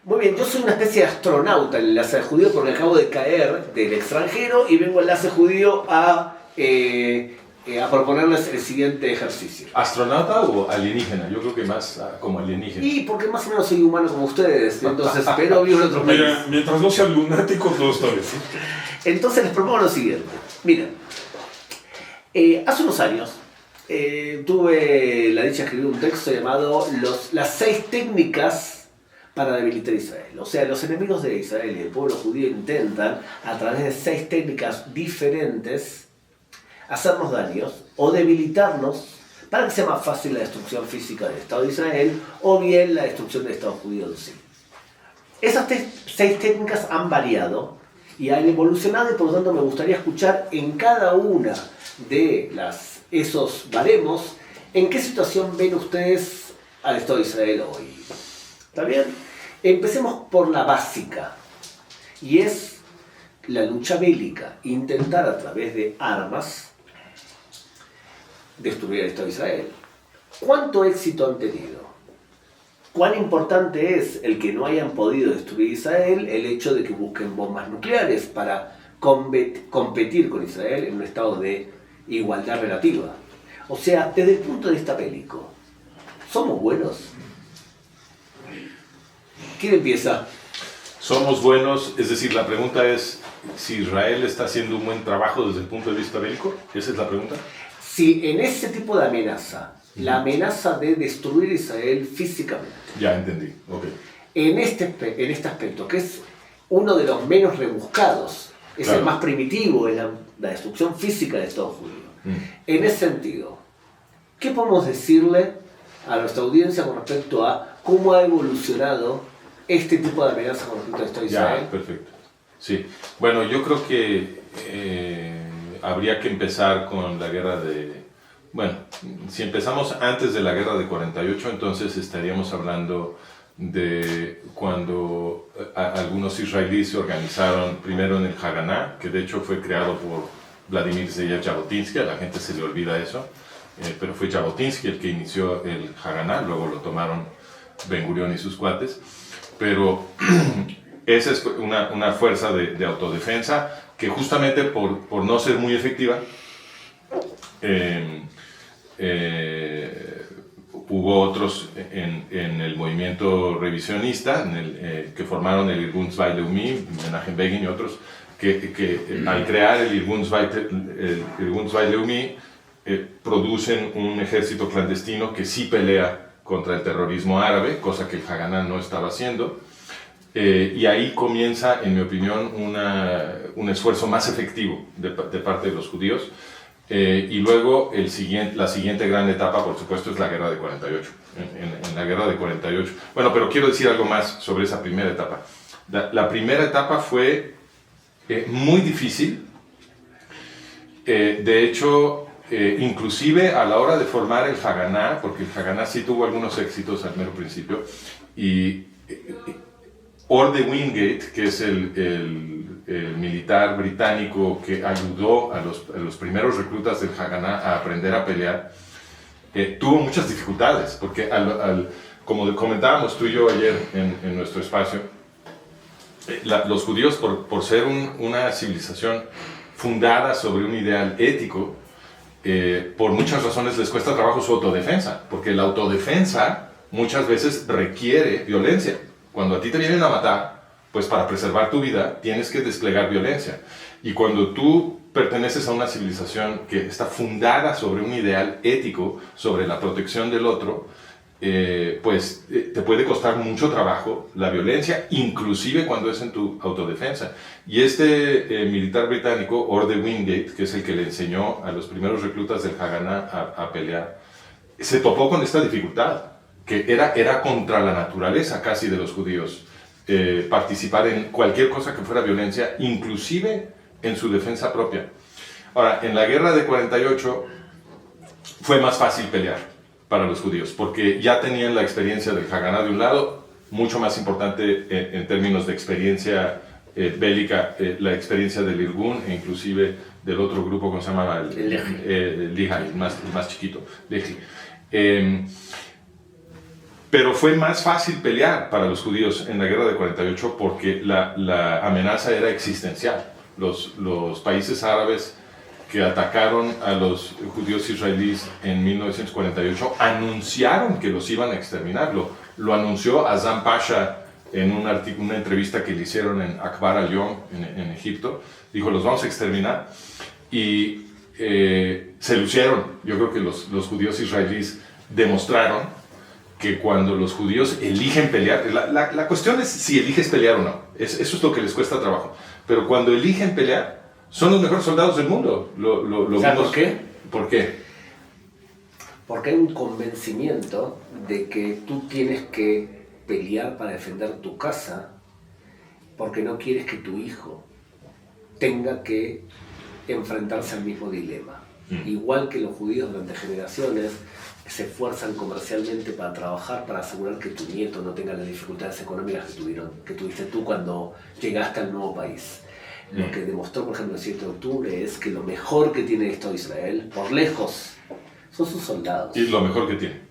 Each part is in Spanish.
Muy bien, yo soy una especie de astronauta en el enlace judío porque acabo de caer del extranjero y vengo al enlace judío a proponerles el siguiente ejercicio. ¿Astronauta o alienígena? Yo creo que más como alienígena. Y porque más o menos soy humano como ustedes, entonces, pero vivo en otro país. Mira, mientras no sea lunático, todo está bien. Entonces les propongo lo siguiente. Miren, hace unos años tuve la dicha de escribir un texto llamado las 6 técnicas para debilitar a Israel. O sea, los enemigos de Israel y el pueblo judío intentan, a través de 6 técnicas diferentes, hacernos daños o debilitarnos para que sea más fácil la destrucción física del Estado de Israel o bien la destrucción del Estado judío en sí. Esas 6 técnicas han variado y han evolucionado y por lo tanto me gustaría escuchar en cada una de esos baremos en qué situación ven ustedes al Estado de Israel hoy. ¿Está bien? Empecemos por la básica, y es la lucha bélica, intentar a través de armas destruir el Estado de Israel. ¿Cuánto éxito han tenido? ¿Cuán importante es el que no hayan podido destruir Israel el hecho de que busquen bombas nucleares para competir con Israel en un estado de igualdad relativa? O sea, desde el punto de vista bélico, ¿somos buenos? ¿Quién empieza? Somos buenos, es decir, la pregunta es si Israel está haciendo un buen trabajo desde el punto de vista bélico. ¿Esa es la pregunta? Si en ese tipo de amenaza, la amenaza de destruir Israel físicamente. Ya entendí, ok. En este aspecto, que es uno de los menos rebuscados, es claro. El más primitivo, es la destrucción física del Estado judío. En ese sentido, ¿qué podemos decirle a nuestra audiencia con respecto a cómo ha evolucionado este tipo de amenaza con respecto al Estado de Israel? Ya, perfecto. Sí, bueno, yo creo que habría que empezar con la guerra de... Bueno, si empezamos antes de la guerra de 48, entonces estaríamos hablando de cuando algunos israelíes se organizaron primero en el Haganá, que de hecho fue creado por Vladimir Zeyev Jabotinsky, a la gente se le olvida eso, pero fue Jabotinsky el que inició el Haganá, luego lo tomaron Ben Gurión y sus cuates, pero esa es una fuerza de autodefensa que justamente por no ser muy efectiva, hubo otros en el movimiento revisionista que formaron el Irgun Tzvai Leumi, Menachem Begin y otros, que al crear el Irgun Tzvai Leumi producen un ejército clandestino que sí pelea contra el terrorismo árabe, cosa que el Haganá no estaba haciendo, y ahí comienza, en mi opinión, un esfuerzo más efectivo de parte de los judíos. Y luego la siguiente gran etapa, por supuesto, es la guerra de 48. En la guerra de 48. Bueno, pero quiero decir algo más sobre esa primera etapa. La primera etapa fue muy difícil. De hecho, inclusive a la hora de formar el Haganá, porque el Haganá sí tuvo algunos éxitos al mero principio, y Orde Wingate, que es el militar británico que ayudó a los primeros reclutas del Haganá a aprender a pelear, tuvo muchas dificultades, porque como comentábamos tú y yo ayer en nuestro espacio, los judíos, por ser una civilización fundada sobre un ideal ético, por muchas razones les cuesta trabajo su autodefensa, porque la autodefensa muchas veces requiere violencia. Cuando a ti te vienen a matar, pues para preservar tu vida tienes que desplegar violencia. Y cuando tú perteneces a una civilización que está fundada sobre un ideal ético, sobre la protección del otro, pues te puede costar mucho trabajo la violencia, inclusive cuando es en tu autodefensa. Y este militar británico, Orde Wingate, que es el que le enseñó a los primeros reclutas del Haganá a pelear, se topó con esta dificultad, que era contra la naturaleza casi de los judíos, participar en cualquier cosa que fuera violencia, inclusive en su defensa propia. Ahora, en la guerra de 48 fue más fácil pelear para los judíos, porque ya tenían la experiencia del Haganá de un lado, mucho más importante en términos de experiencia bélica, la experiencia del Irgun e inclusive del otro grupo, ¿cómo se llamaba? El Lehi, el más chiquito, Lehi. Pero fue más fácil pelear para los judíos en la guerra de 48 porque la amenaza era existencial. Los países árabes que atacaron a los judíos israelíes en 1948 anunciaron que los iban a exterminar. Lo anunció Azam Pasha en una entrevista que le hicieron en Akbar al-Yom en Egipto. Dijo, los vamos a exterminar. Y se lucieron. Yo creo que los judíos israelíes demostraron que cuando los judíos eligen pelear, la cuestión es si eliges pelear o no. Eso es lo que les cuesta trabajo. Pero cuando eligen pelear, son los mejores soldados del mundo. ¿Sabes por qué? ¿Por qué? Porque hay un convencimiento de que tú tienes que pelear para defender tu casa porque no quieres que tu hijo tenga que enfrentarse al mismo dilema. Igual que los judíos durante generaciones se esfuerzan comercialmente para trabajar, para asegurar que tu nieto no tenga las dificultades económicas que tuviste tú cuando llegaste al nuevo país. Lo que demostró, por ejemplo, el 7 de octubre es que lo mejor que tiene el Estado de Israel, por lejos, son sus soldados. Y lo mejor que tiene.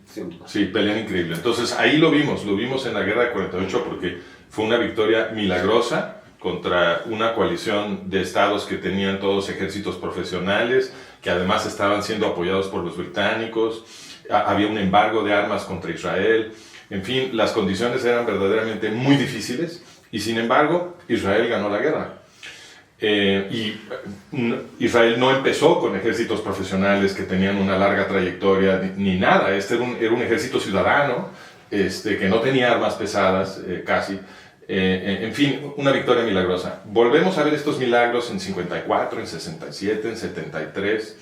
Sí, pelean increíble. Entonces ahí lo vimos en la guerra de 48 porque fue una victoria milagrosa contra una coalición de estados que tenían todos ejércitos profesionales, que además estaban siendo apoyados por los británicos. Había un embargo de armas contra Israel. En fin, las condiciones eran verdaderamente muy difíciles y sin embargo Israel ganó la guerra. Y Israel no empezó con ejércitos profesionales que tenían una larga trayectoria ni nada. Era un ejército ciudadano que no tenía armas pesadas casi. En fin, una victoria milagrosa. Volvemos a ver estos milagros en 54, en 67, en 73.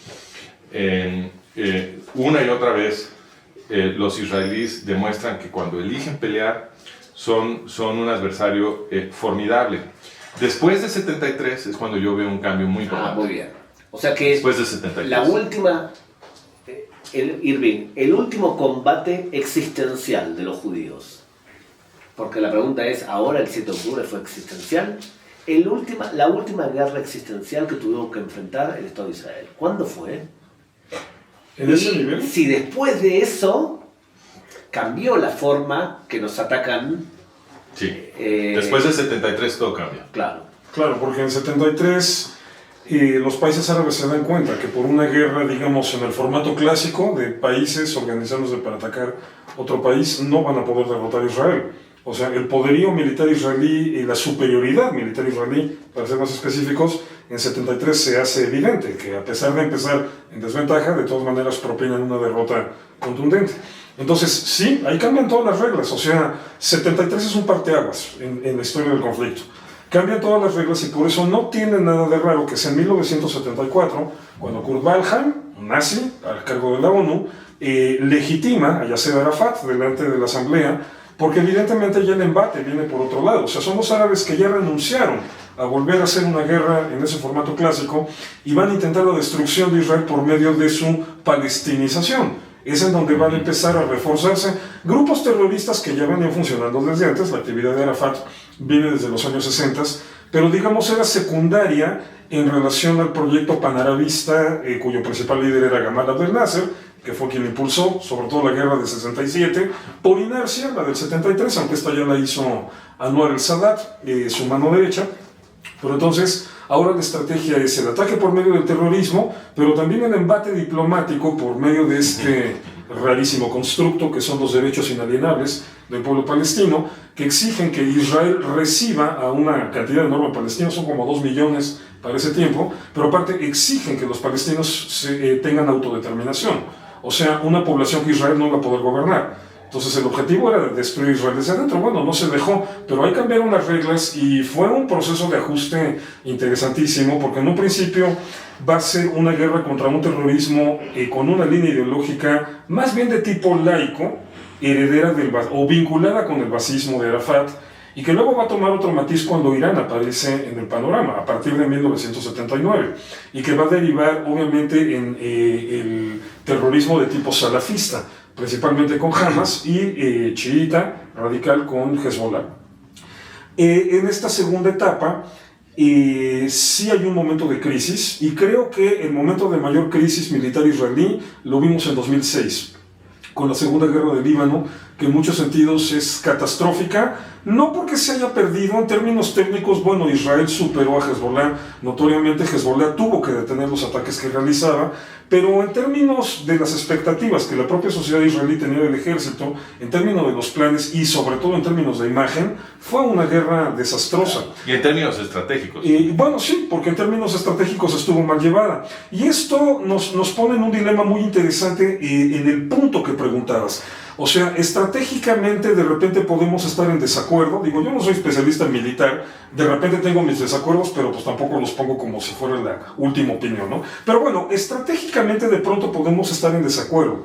Una y otra vez los israelíes demuestran que cuando eligen pelear son un adversario formidable. Después de 73 es cuando yo veo un cambio muy importante. Muy bien. O sea que después de 73. La última, Irving, el último combate existencial de los judíos. Porque la pregunta es, ¿ahora el 7 de octubre fue existencial? La última guerra existencial que tuvo que enfrentar el Estado de Israel. ¿Cuándo fue? ¿En ese nivel? Si después de eso cambió la forma que nos atacan. Sí, después del 73 todo cambia. Claro. Claro, porque en 73 los países árabes se dan cuenta que por una guerra, digamos, en el formato clásico de países organizándose para atacar otro país, no van a poder derrotar a Israel. O sea, el poderío militar israelí y la superioridad militar israelí, para ser más específicos, en 73 se hace evidente, que a pesar de empezar en desventaja, de todas maneras propinan una derrota contundente. Entonces, sí, ahí cambian todas las reglas. O sea, 73 es un parteaguas en la historia del conflicto. Cambian todas las reglas y por eso no tiene nada de raro que sea en 1974, cuando Kurt Waldheim, un nazi, al cargo de la ONU, legitima a Yasser Arafat delante de la asamblea, porque evidentemente ya el embate viene por otro lado. O sea, son los árabes que ya renunciaron a volver a hacer una guerra en ese formato clásico y van a intentar la destrucción de Israel por medio de su palestinización. Es en donde van a empezar a reforzarse grupos terroristas que ya venían funcionando desde antes. La actividad de Arafat viene desde los años 60, pero digamos era secundaria en relación al proyecto panarabista cuyo principal líder era Gamal Abdel Nasser, que fue quien impulsó sobre todo la guerra del 67, por inercia la del 73, aunque esta ya la hizo Anwar el-Sadat, su mano derecha. Pero entonces, ahora la estrategia es el ataque por medio del terrorismo, pero también el embate diplomático por medio de este rarísimo constructo que son los derechos inalienables del pueblo palestino, que exigen que Israel reciba a una cantidad enorme de palestinos, son como 2 millones para ese tiempo, pero aparte exigen que los palestinos tengan autodeterminación. O sea, una población que Israel no va a poder gobernar. Entonces el objetivo era destruir Israel desde adentro. Bueno, no se dejó, pero ahí cambiaron las reglas y fue un proceso de ajuste interesantísimo, porque en un principio va a ser una guerra contra un terrorismo con una línea ideológica más bien de tipo laico, heredera o vinculada con el basismo de Arafat, y que luego va a tomar otro matiz cuando Irán aparece en el panorama, a partir de 1979, y que va a derivar obviamente en el terrorismo de tipo salafista, principalmente con Hamas, y chiita radical con Hezbollah. En esta segunda etapa sí hay un momento de crisis, y creo que el momento de mayor crisis militar israelí lo vimos en 2006, con la Segunda Guerra del Líbano, que en muchos sentidos es catastrófica, no porque se haya perdido en términos técnicos. Bueno, Israel superó a Hezbollah, notoriamente Hezbollah tuvo que detener los ataques que realizaba, pero en términos de las expectativas que la propia sociedad israelí tenía del ejército, en términos de los planes y sobre todo en términos de imagen, fue una guerra desastrosa. Y en términos estratégicos. Bueno, sí, porque en términos estratégicos estuvo mal llevada. Y esto nos pone en un dilema muy interesante en el punto que preguntabas. O sea, estratégicamente de repente podemos estar en desacuerdo. Digo, yo no soy especialista en militar, de repente tengo mis desacuerdos, pero pues tampoco los pongo como si fuera la última opinión, ¿no? Pero bueno, estratégicamente de pronto podemos estar en desacuerdo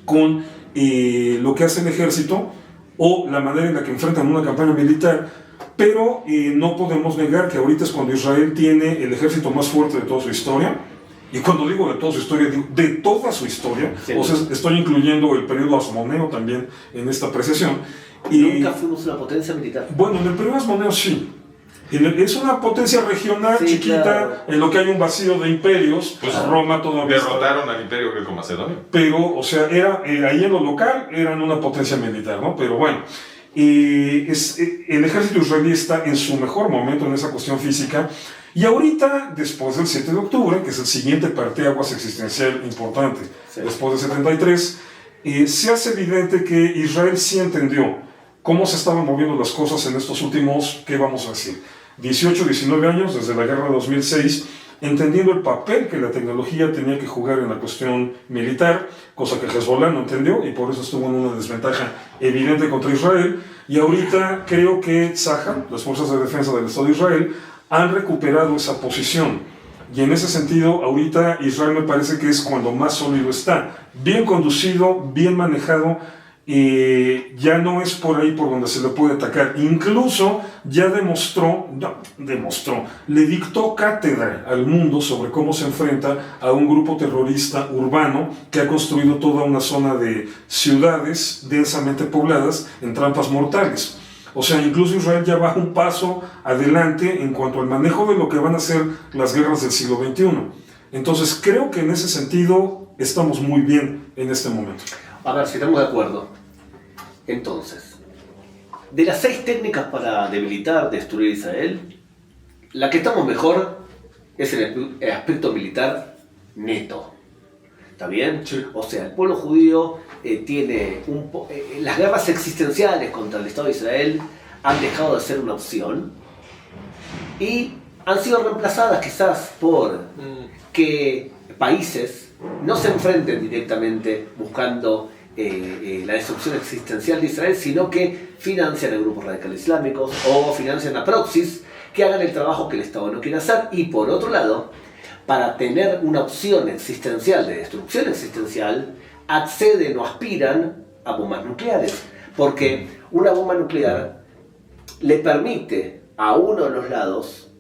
con lo que hace el ejército o la manera en la que enfrentan una campaña militar, pero no podemos negar que ahorita es cuando Israel tiene el ejército más fuerte de toda su historia. Y cuando digo de toda su historia, digo de toda su historia. Sí. O sea, estoy incluyendo el periodo asmoneo también en esta apreciación. Nunca fuimos una potencia militar. Bueno, en el periodo asmoneo sí. Es una potencia regional, sí, chiquita, claro, en lo que hay un vacío de imperios. Pues Roma todavía derrotaron al imperio greco-macedonio. Pero, o sea, ahí en lo local eran una potencia militar, ¿no? Pero bueno, el ejército israelí está en su mejor momento en esa cuestión física. Y ahorita, después del 7 de octubre, que es el siguiente parteaguas existencial importante, sí, después de 73, se hace evidente que Israel sí entendió cómo se estaban moviendo las cosas en estos últimos, ¿qué vamos a decir? 18, 19 años, desde la guerra de 2006, entendiendo el papel que la tecnología tenía que jugar en la cuestión militar, cosa que Hezbollah no entendió y por eso estuvo en una desventaja evidente contra Israel. Y ahorita creo que Tzahal, las fuerzas de defensa del Estado de Israel, han recuperado esa posición. Y en ese sentido, ahorita Israel me parece que es cuando más sólido está. Bien conducido, bien manejado, ya no es por ahí por donde se le puede atacar. Incluso ya le dictó cátedra al mundo sobre cómo se enfrenta a un grupo terrorista urbano que ha construido toda una zona de ciudades densamente pobladas en trampas mortales. O sea, incluso Israel ya va un paso adelante en cuanto al manejo de lo que van a ser las guerras del siglo XXI. Entonces, creo que en ese sentido estamos muy bien en este momento. A ver, si estamos de acuerdo. Entonces, de las 6 técnicas para debilitar, destruir Israel, la que estamos mejor es el aspecto militar neto. ¿Está bien? Sí. O sea, el pueblo judío tiene las guerras existenciales contra el Estado de Israel han dejado de ser una opción y han sido reemplazadas quizás por que países no se enfrenten directamente buscando la destrucción existencial de Israel, sino que financian a grupos radicales islámicos o financian a proxies que hagan el trabajo que el Estado no quiere hacer. Y por otro lado, para tener una opción existencial de destrucción existencial, acceden o aspiran a bombas nucleares, porque una bomba nuclear le permite a uno de los lados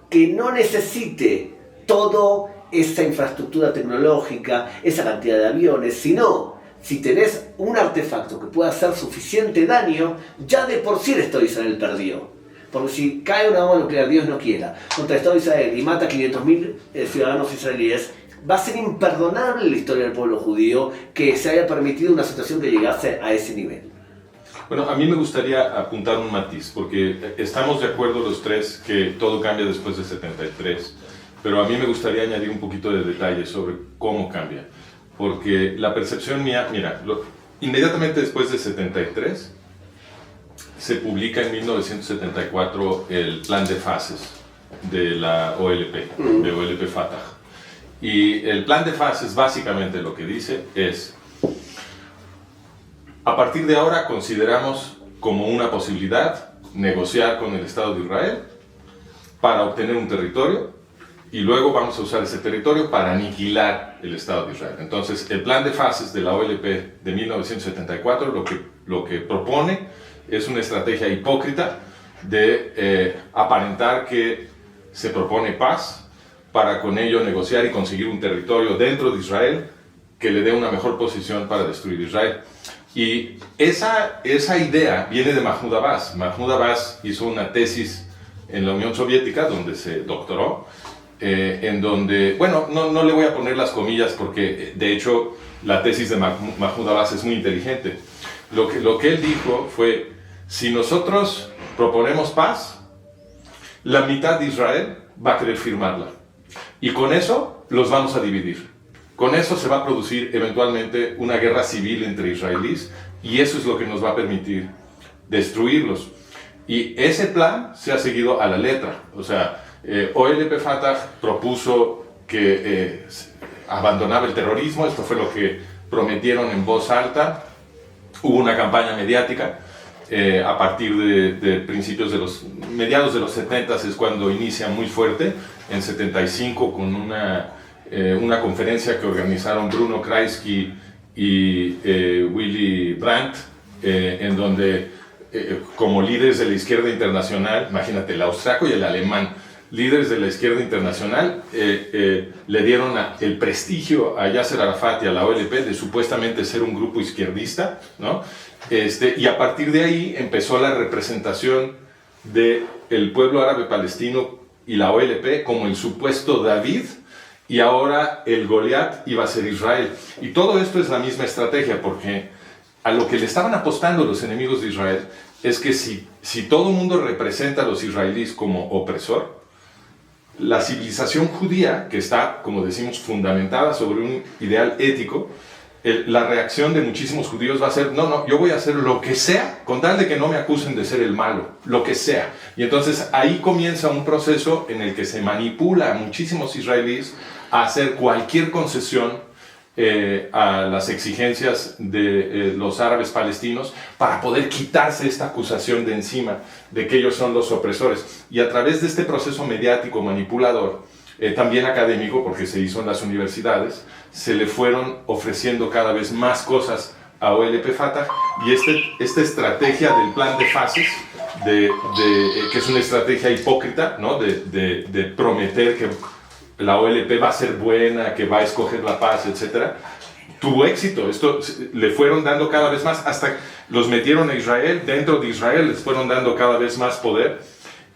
que no necesite toda esa infraestructura tecnológica, esa cantidad de aviones, sino si tenés un artefacto que pueda hacer suficiente daño, ya de por sí el Estado de Israel perdió. Porque si cae una bomba nuclear, Dios no quiera, contra el Estado de Israel y mata a 500.000 ciudadanos israelíes, va a ser imperdonable la historia del pueblo judío que se haya permitido una situación que llegase a ese nivel. Bueno, a mí me gustaría apuntar un matiz, porque estamos de acuerdo los tres que todo cambia después de 73, pero a mí me gustaría añadir un poquito de detalle sobre cómo cambia, porque la percepción mía, mira, inmediatamente después de 73, se publica en 1974 el plan de fases de la OLP, de OLP Fatah. Y el plan de fases básicamente lo que dice es: a partir de ahora consideramos como una posibilidad negociar con el Estado de Israel para obtener un territorio y luego vamos a usar ese territorio para aniquilar el Estado de Israel. Entonces, el plan de fases de la OLP de 1974 lo que propone es una estrategia hipócrita de aparentar que se propone paz para con ello negociar y conseguir un territorio dentro de Israel que le dé una mejor posición para destruir Israel. Y esa idea viene de Mahmoud Abbas. Mahmoud Abbas hizo una tesis en la Unión Soviética donde se doctoró, en donde, bueno, no le voy a poner las comillas porque de hecho la tesis de Mahmoud Abbas es muy inteligente, Lo que él dijo fue, si nosotros proponemos paz, la mitad de Israel va a querer firmarla. Y con eso los vamos a dividir. Con eso se va a producir eventualmente una guerra civil entre israelíes y eso es lo que nos va a permitir destruirlos. Y ese plan se ha seguido a la letra. O sea, OLP Fatah propuso que abandonaba el terrorismo, esto fue lo que prometieron en voz alta. Hubo una campaña mediática a partir de principios de mediados de los 70 es cuando inicia muy fuerte, en 75 con una conferencia que organizaron Bruno Kreisky y Willy Brandt, en donde como líderes de la izquierda internacional, imagínate, el austriaco y el alemán, líderes de la izquierda internacional, le dieron el prestigio a Yasser Arafat y a la OLP de supuestamente ser un grupo izquierdista, ¿no? Y a partir de ahí empezó la representación del pueblo árabe palestino y la OLP como el supuesto David, y ahora el Goliat iba a ser Israel. Y todo esto es la misma estrategia, porque a lo que le estaban apostando los enemigos de Israel es que si todo el mundo representa a los israelíes como opresor, la civilización judía, que está, como decimos, fundamentada sobre un ideal ético, la reacción de muchísimos judíos va a ser, no, yo voy a hacer lo que sea, con tal de que no me acusen de ser el malo, lo que sea. Y entonces ahí comienza un proceso en el que se manipula a muchísimos israelíes a hacer cualquier concesión a las exigencias de los árabes palestinos para poder quitarse esta acusación de encima de que ellos son los opresores. Y a través de este proceso mediático manipulador, también académico, porque se hizo en las universidades, se le fueron ofreciendo cada vez más cosas a OLP Fatah, y esta estrategia del plan de fases, que es una estrategia hipócrita, ¿no? de prometer que la OLP va a ser buena, que va a escoger la paz, etc., tuvo éxito. Esto le fueron dando cada vez más, hasta los metieron a Israel, dentro de Israel les fueron dando cada vez más poder.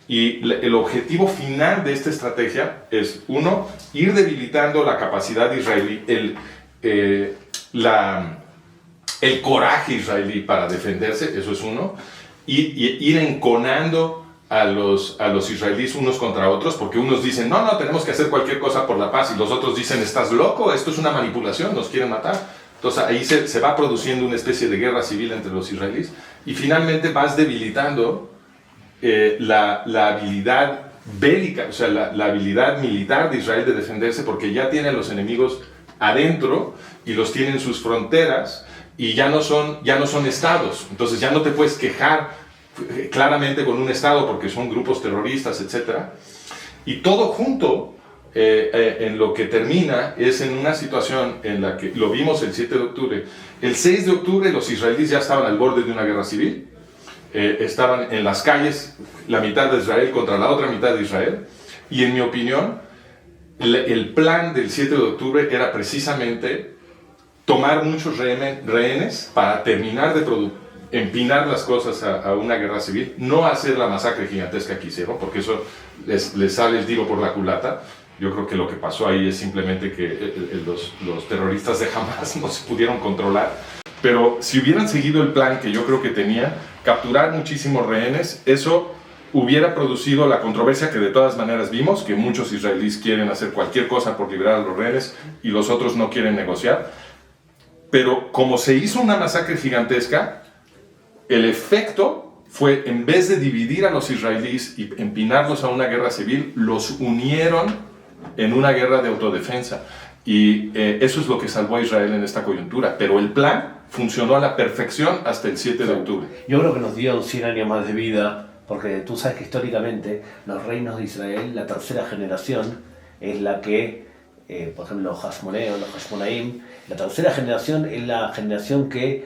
Y el objetivo final de esta estrategia es, uno, ir debilitando la capacidad israelí, el coraje israelí para defenderse, eso es uno, y ir enconando a los israelíes unos contra otros, porque unos dicen, no, tenemos que hacer cualquier cosa por la paz, y los otros dicen, estás loco, esto es una manipulación, nos quieren matar. Entonces ahí se va produciendo una especie de guerra civil entre los israelíes, y finalmente vas debilitando la habilidad bélica, o sea, la habilidad militar de Israel de defenderse, porque ya tiene a los enemigos adentro y los tiene en sus fronteras, y ya no son estados. Entonces ya no te puedes quejar claramente con un estado porque son grupos terroristas, etc. Y todo junto, en lo que termina, es en una situación en la que lo vimos el 7 de octubre. El 6 de octubre los israelíes ya estaban al borde de una guerra civil. Estaban en las calles, la mitad de Israel contra la otra mitad de Israel, y en mi opinión el plan del 7 de octubre era precisamente tomar muchos rehenes para terminar de empinar las cosas a una guerra civil, no hacer la masacre gigantesca que hicieron, porque eso les sale el tiro por la culata. Yo creo que lo que pasó ahí es simplemente que los terroristas de Hamas no se pudieron controlar. Pero si hubieran seguido el plan que yo creo que tenía, capturar muchísimos rehenes, eso hubiera producido la controversia que de todas maneras vimos, que muchos israelíes quieren hacer cualquier cosa por liberar a los rehenes y los otros no quieren negociar. Pero como se hizo una masacre gigantesca, el efecto fue, en vez de dividir a los israelíes y empinarlos a una guerra civil, los unieron en una guerra de autodefensa. Y eso es lo que salvó a Israel en esta coyuntura. Pero el plan funcionó a la perfección hasta el 7 de octubre. Yo creo que nos dio 100 años más de vida, porque tú sabes que históricamente los reinos de Israel, la tercera generación, es la que, por ejemplo, los Hasmoneos, los Hashmonaim, la tercera generación es la generación que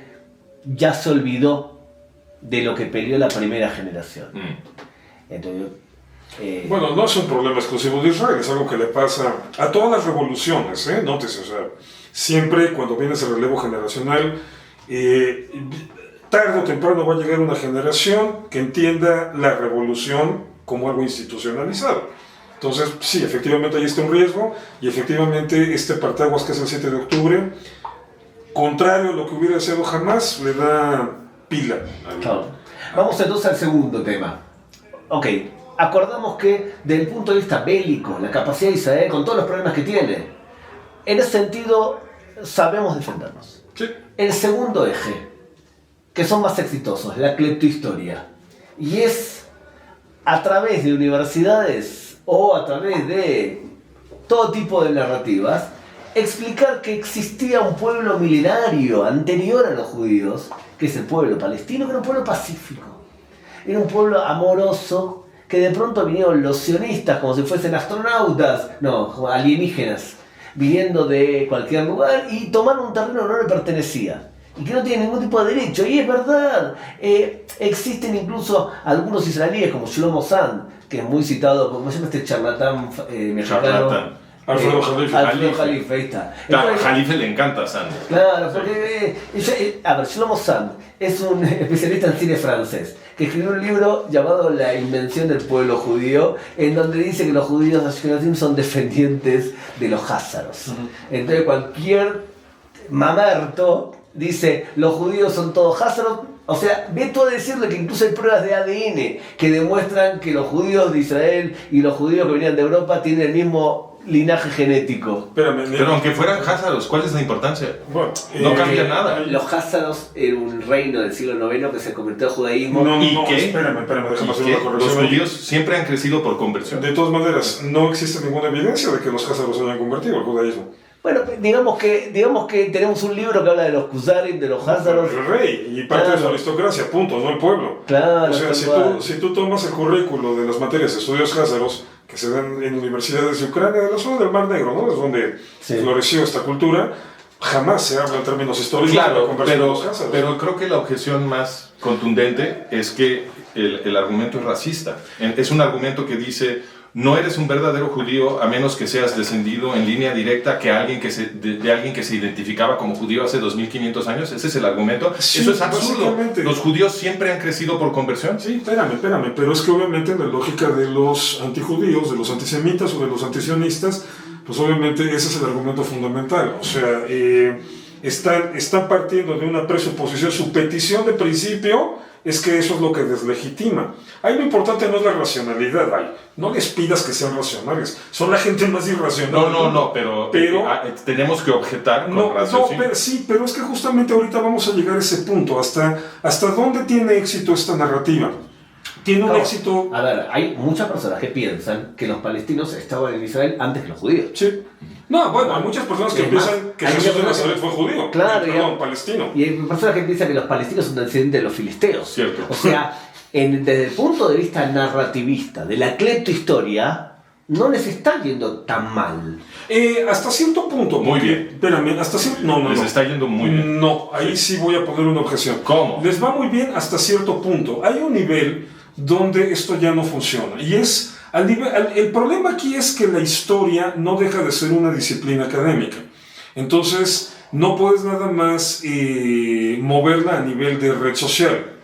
ya se olvidó de lo que peleó la primera generación. Entonces, bueno, no es un problema exclusivo de Israel, es algo que le pasa a todas las revoluciones, nótese, o sea, siempre cuando viene ese relevo generacional, tarde o temprano va a llegar una generación que entienda la revolución como algo institucionalizado. Entonces, sí, efectivamente ahí está un riesgo, y efectivamente este parteaguas que es el 7 de octubre contrario a lo que hubiera deseado jamás, le da pila. Claro. Vamos entonces al segundo tema. Ok, acordamos que desde el punto de vista bélico, la capacidad de Israel, con todos los problemas que tiene, en ese sentido sabemos defendernos. Sí. El segundo eje, que son más exitosos, la cleptohistoria, y es a través de universidades o a través de todo tipo de narrativas, explicar que existía un pueblo milenario anterior a los judíos, que es el pueblo palestino, que era un pueblo pacífico, era un pueblo amoroso, que de pronto vinieron los sionistas como si fuesen astronautas, no, alienígenas, viniendo de cualquier lugar y tomaron un terreno que no le pertenecía y que no tiene ningún tipo de derecho. Y es verdad, existen incluso algunos israelíes como Shlomo Sand, que es muy citado, ¿cómo se llama este charlatán mexicano? Alfredo Jalife. Alfredo Jalife, ahí está. Claro, a Entonces, Jalife le encanta Sand. claro, porque a ver, Shlomo Sand es un especialista en cine francés que escribió un libro llamado La invención del pueblo judío, en donde dice que los judíos ashkenazim son descendientes de los házaros. Entonces cualquier mamerto dice los judíos son todos házaros. O sea, ve tú a decirle que incluso hay pruebas de ADN que demuestran que los judíos de Israel y los judíos que venían de Europa tienen el mismo linaje genético. Espérame, Pero aunque fueran házaros, ¿cuál es la importancia? bueno, No cambia nada. Los házaros era un reino del siglo IX que se convirtió al judaísmo. No, ¿Y no, qué? espérame, déjame hacer ¿Y una qué? corrección. Los judíos siempre han crecido por conversión. De todas maneras, no existe ninguna evidencia de que los házaros se hayan convertido al judaísmo. Bueno, digamos que tenemos un libro que habla de los Kuzarim, de los házaros. El rey y parte de su aristocracia, punto, no el pueblo. Claro, O sea, si tú tomas el currículo de las materias de estudios házaros que se dan en universidades de Ucrania, de la zona del Mar Negro, ¿no? Es donde floreció esta cultura, jamás se habla en términos históricos de la Claro, conversión de los házaros. pero creo que la objeción más contundente es que el argumento es racista. Es un argumento que dice: no eres un verdadero judío a menos que seas descendido en línea directa de alguien que se identificaba como judío hace 2500 años. Ese es el argumento. Sí, eso es absurdo. básicamente. ¿Los judíos siempre han crecido por conversión? Sí, espérame, pero es que obviamente en la lógica de los antijudíos, de los antisemitas o de los antisionistas, pues obviamente ese es el argumento fundamental. O sea, están partiendo de una presuposición, su petición de principio es que eso es lo que deslegitima. Ahí lo importante no es la racionalidad, no les pidas que sean racionales, son la gente más irracional. No, pero tenemos que objetar con raciocinio. Pero es que justamente ahorita vamos a llegar a ese punto, hasta dónde tiene éxito esta narrativa. Tiene un éxito... A ver, hay muchas personas que piensan que los palestinos estaban en Israel antes que los judíos. Sí. No, bueno, hay muchas personas que piensan que Jesús de Nazaret fue judío. Claro, palestino. Y hay personas que piensan que los palestinos son descendientes de los filisteos. Cierto. O sea, desde el punto de vista narrativista, de la cleptohistoria, no les está yendo tan mal. Hasta cierto punto. Muy bien. Espérame, hasta cierto... No. Les está yendo muy bien. No, ahí sí voy a poner una objeción. ¿Cómo? Les va muy bien hasta cierto punto. Hay un nivel donde esto ya no funciona. Y es... el problema aquí es que la historia no deja de ser una disciplina académica. Entonces, no puedes nada más moverla a nivel de red social.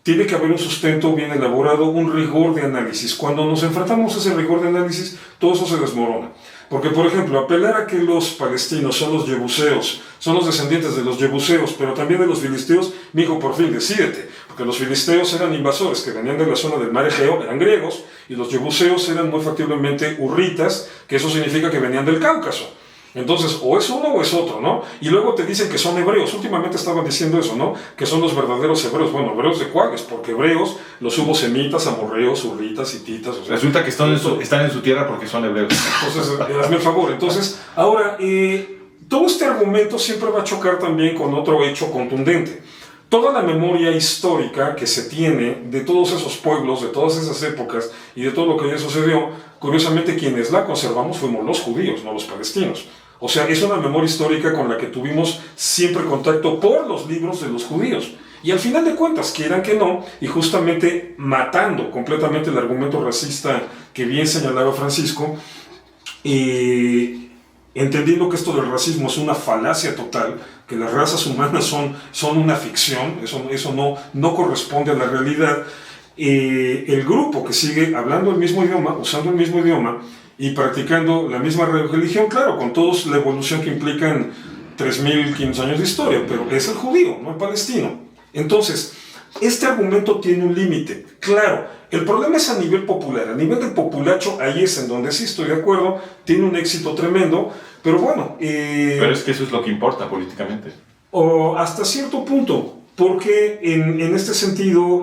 Tiene que haber un sustento bien elaborado, un rigor de análisis. Cuando nos enfrentamos a ese rigor de análisis, todo eso se desmorona. Porque, por ejemplo, apelar a que los palestinos son los jebuseos, son los descendientes de los jebuseos, pero también de los filisteos, mijo, por fin, decídete. Porque los filisteos eran invasores que venían de la zona del mar Egeo, eran griegos, y los jebuseos eran muy factiblemente hurritas, que eso significa que venían del Cáucaso. Entonces, o es uno o es otro, ¿no? Y luego te dicen que son hebreos. Últimamente estaban diciendo eso, ¿no? Que son los verdaderos hebreos. Bueno, ¿hebreos de cuáles? Porque hebreos los hubo semitas, amorreos, hurritas, hititas. O sea, resulta que están en su tierra porque son hebreos. Entonces, hazme el favor. Entonces, ahora, todo este argumento siempre va a chocar también con otro hecho contundente. Toda la memoria histórica que se tiene de todos esos pueblos, de todas esas épocas y de todo lo que ya sucedió, curiosamente quienes la conservamos fuimos los judíos, no los palestinos. O sea, es una memoria histórica con la que tuvimos siempre contacto por los libros de los judíos. Y al final de cuentas, quieran que no, y justamente matando completamente el argumento racista que bien señalaba Francisco, entendiendo que esto del racismo es una falacia total, que las razas humanas son una ficción, eso no corresponde a la realidad, el grupo que sigue hablando el mismo idioma, usando el mismo idioma, y practicando la misma religión, claro, con toda la evolución que implican 3.500 años de historia, pero es el judío, no el palestino. Entonces, este argumento tiene un límite. Claro, el problema es a nivel popular. A nivel del populacho, ahí es en donde sí estoy de acuerdo, tiene un éxito tremendo, pero bueno... pero es que eso es lo que importa políticamente. O hasta cierto punto, porque en este sentido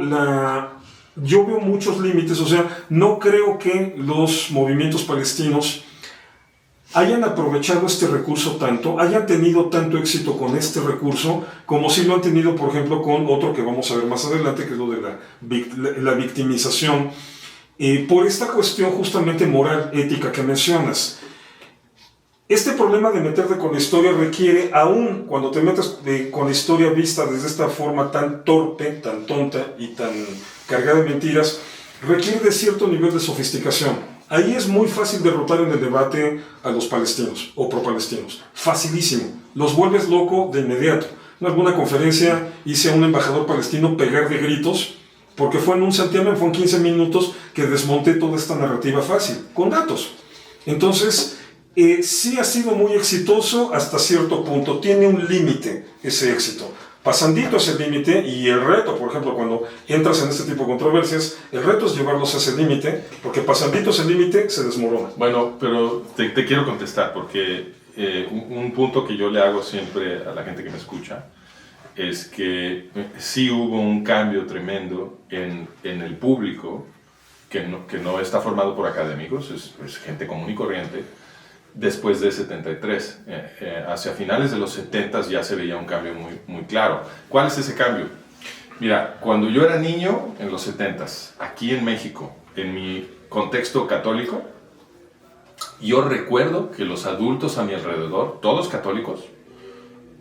yo veo muchos límites, o sea, no creo que los movimientos palestinos hayan aprovechado este recurso tanto, hayan tenido tanto éxito con este recurso, como si lo han tenido, por ejemplo, con otro que vamos a ver más adelante, que es lo de la victimización, por esta cuestión justamente moral, ética que mencionas. Este problema de meterte con la historia requiere, aún cuando te metes con la historia vista desde esta forma tan torpe, tan tonta y tan cargada de mentiras, requiere de cierto nivel de sofisticación. Ahí es muy fácil derrotar en el debate a los palestinos o pro-palestinos. Facilísimo. Los vuelves loco de inmediato. En alguna conferencia hice a un embajador palestino pegar de gritos porque fue en un santiamén, fue en 15 minutos que desmonté toda esta narrativa fácil, con datos. Entonces, sí ha sido muy exitoso hasta cierto punto. Tiene un límite ese éxito. Pasandito ese límite, y el reto, por ejemplo, cuando entras en este tipo de controversias, el reto es llevarlos a ese límite, porque pasandito ese límite se desmorona. Bueno, pero te quiero contestar, porque un punto que yo le hago siempre a la gente que me escucha es que sí hubo un cambio tremendo en el público, que no está formado por académicos, es gente común y corriente, después de 73. Hacia finales de los 70 ya se veía un cambio muy, muy claro. ¿Cuál es ese cambio? Mira, cuando yo era niño, en los 70, aquí en México, en mi contexto católico, yo recuerdo que los adultos a mi alrededor, todos católicos,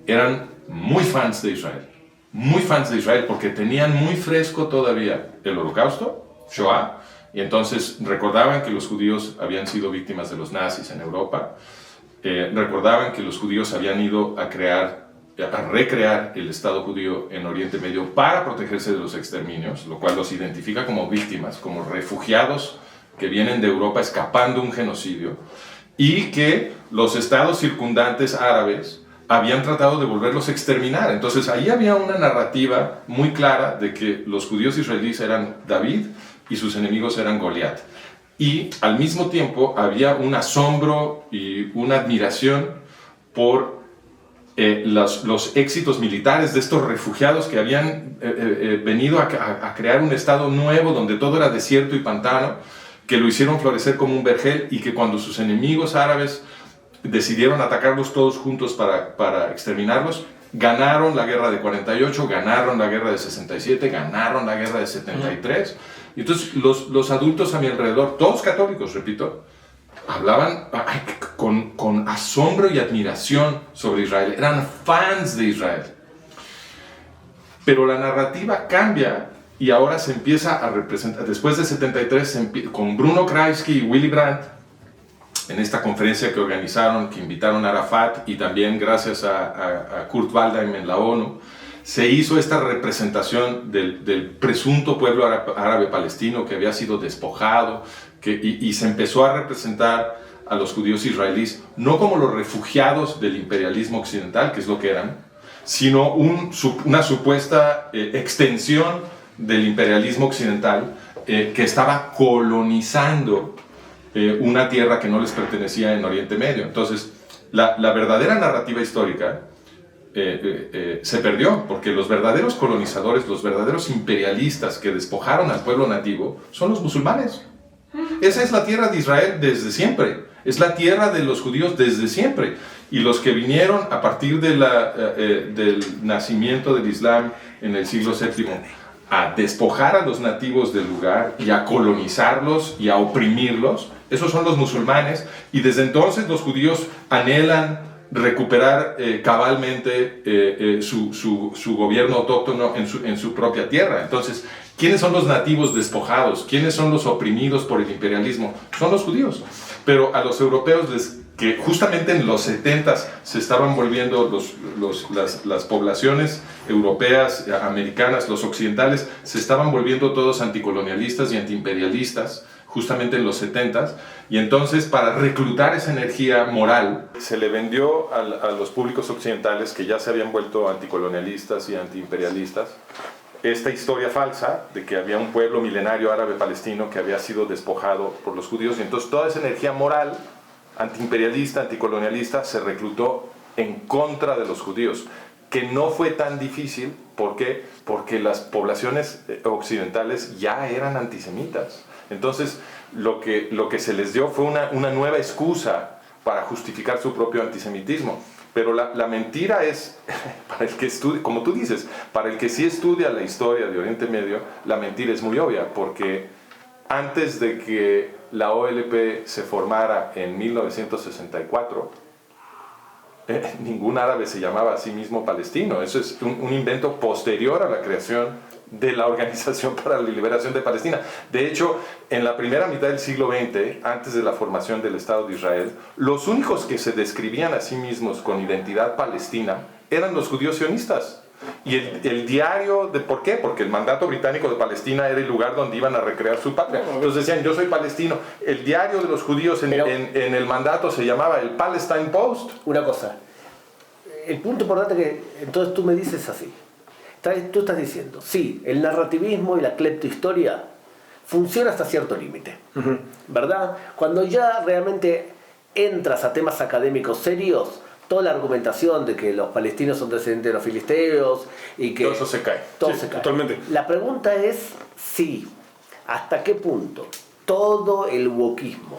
eran muy fans de Israel. Muy fans de Israel porque tenían muy fresco todavía el Holocausto, Shoah, y entonces recordaban que los judíos habían sido víctimas de los nazis en Europa, recordaban que los judíos habían ido a recrear el Estado judío en Oriente Medio para protegerse de los exterminios, lo cual los identifica como víctimas, como refugiados que vienen de Europa escapando un genocidio, y que los estados circundantes árabes habían tratado de volverlos a exterminar. Entonces ahí había una narrativa muy clara de que los judíos israelíes eran David y sus enemigos eran Goliat. Y al mismo tiempo había un asombro y una admiración por los éxitos militares de estos refugiados que habían venido a crear un estado nuevo donde todo era desierto y pantano, que lo hicieron florecer como un vergel, y que cuando sus enemigos árabes decidieron atacarlos todos juntos para exterminarlos, ganaron la guerra de 48, ganaron la guerra de 67, ganaron la guerra de 73. Y entonces los adultos a mi alrededor, todos católicos, repito, hablaban con asombro y admiración sobre Israel, eran fans de Israel. Pero la narrativa cambia y ahora se empieza a representar, después de 73, con Bruno Kreisky y Willy Brandt, en esta conferencia que organizaron, que invitaron a Arafat, y también gracias a Kurt Waldheim en la ONU, se hizo esta representación del presunto pueblo árabe palestino que había sido despojado, y se empezó a representar a los judíos israelíes no como los refugiados del imperialismo occidental, que es lo que eran, sino una supuesta extensión del imperialismo occidental que estaba colonizando una tierra que no les pertenecía en Oriente Medio. Entonces, la verdadera narrativa histórica se perdió, porque los verdaderos colonizadores, los verdaderos imperialistas que despojaron al pueblo nativo son los musulmanes. Esa es la tierra de Israel desde siempre, es la tierra de los judíos desde siempre, y los que vinieron a partir del nacimiento del Islam en el siglo VII a despojar a los nativos del lugar y a colonizarlos y a oprimirlos, esos son los musulmanes, y desde entonces los judíos anhelan recuperar cabalmente su gobierno autóctono en su propia tierra. Entonces, ¿quiénes son los nativos despojados? ¿Quiénes son los oprimidos por el imperialismo? Son los judíos. Pero a los europeos, que justamente en los 70 se estaban volviendo las poblaciones europeas, americanas, los occidentales, se estaban volviendo todos anticolonialistas y antiimperialistas, justamente en los 70s, y entonces para reclutar esa energía moral se le vendió a los públicos occidentales que ya se habían vuelto anticolonialistas y antiimperialistas esta historia falsa de que había un pueblo milenario árabe palestino que había sido despojado por los judíos, y entonces toda esa energía moral antiimperialista, anticolonialista se reclutó en contra de los judíos, que no fue tan difícil. ¿Por qué? Porque las poblaciones occidentales ya eran antisemitas. Entonces, lo que se les dio fue una nueva excusa para justificar su propio antisemitismo. Pero la mentira es, para el que estudia, como tú dices, para el que sí estudia la historia de Oriente Medio, la mentira es muy obvia, porque antes de que la OLP se formara en 1964, ningún árabe se llamaba a sí mismo palestino. Eso es un invento posterior a la creación de la Organización para la Liberación de Palestina. De hecho, en la primera mitad del siglo XX, antes de la formación del Estado de Israel, los únicos que se describían a sí mismos con identidad palestina eran los judíos sionistas. Y el diario, ¿por qué? Porque el mandato británico de Palestina era el lugar donde iban a recrear su patria. Ellos decían, yo soy palestino. El diario de los judíos en el mandato se llamaba el Palestine Post. Una cosa, el punto importante que entonces tú me dices así. Tú estás diciendo, sí, el narrativismo y la cleptohistoria funciona hasta cierto límite, ¿verdad? Cuando ya realmente entras a temas académicos serios, toda la argumentación de que los palestinos son descendientes de los filisteos y que... Todo eso se cae. Todo se cae. Totalmente. La pregunta es, sí, ¿hasta qué punto todo el wokismo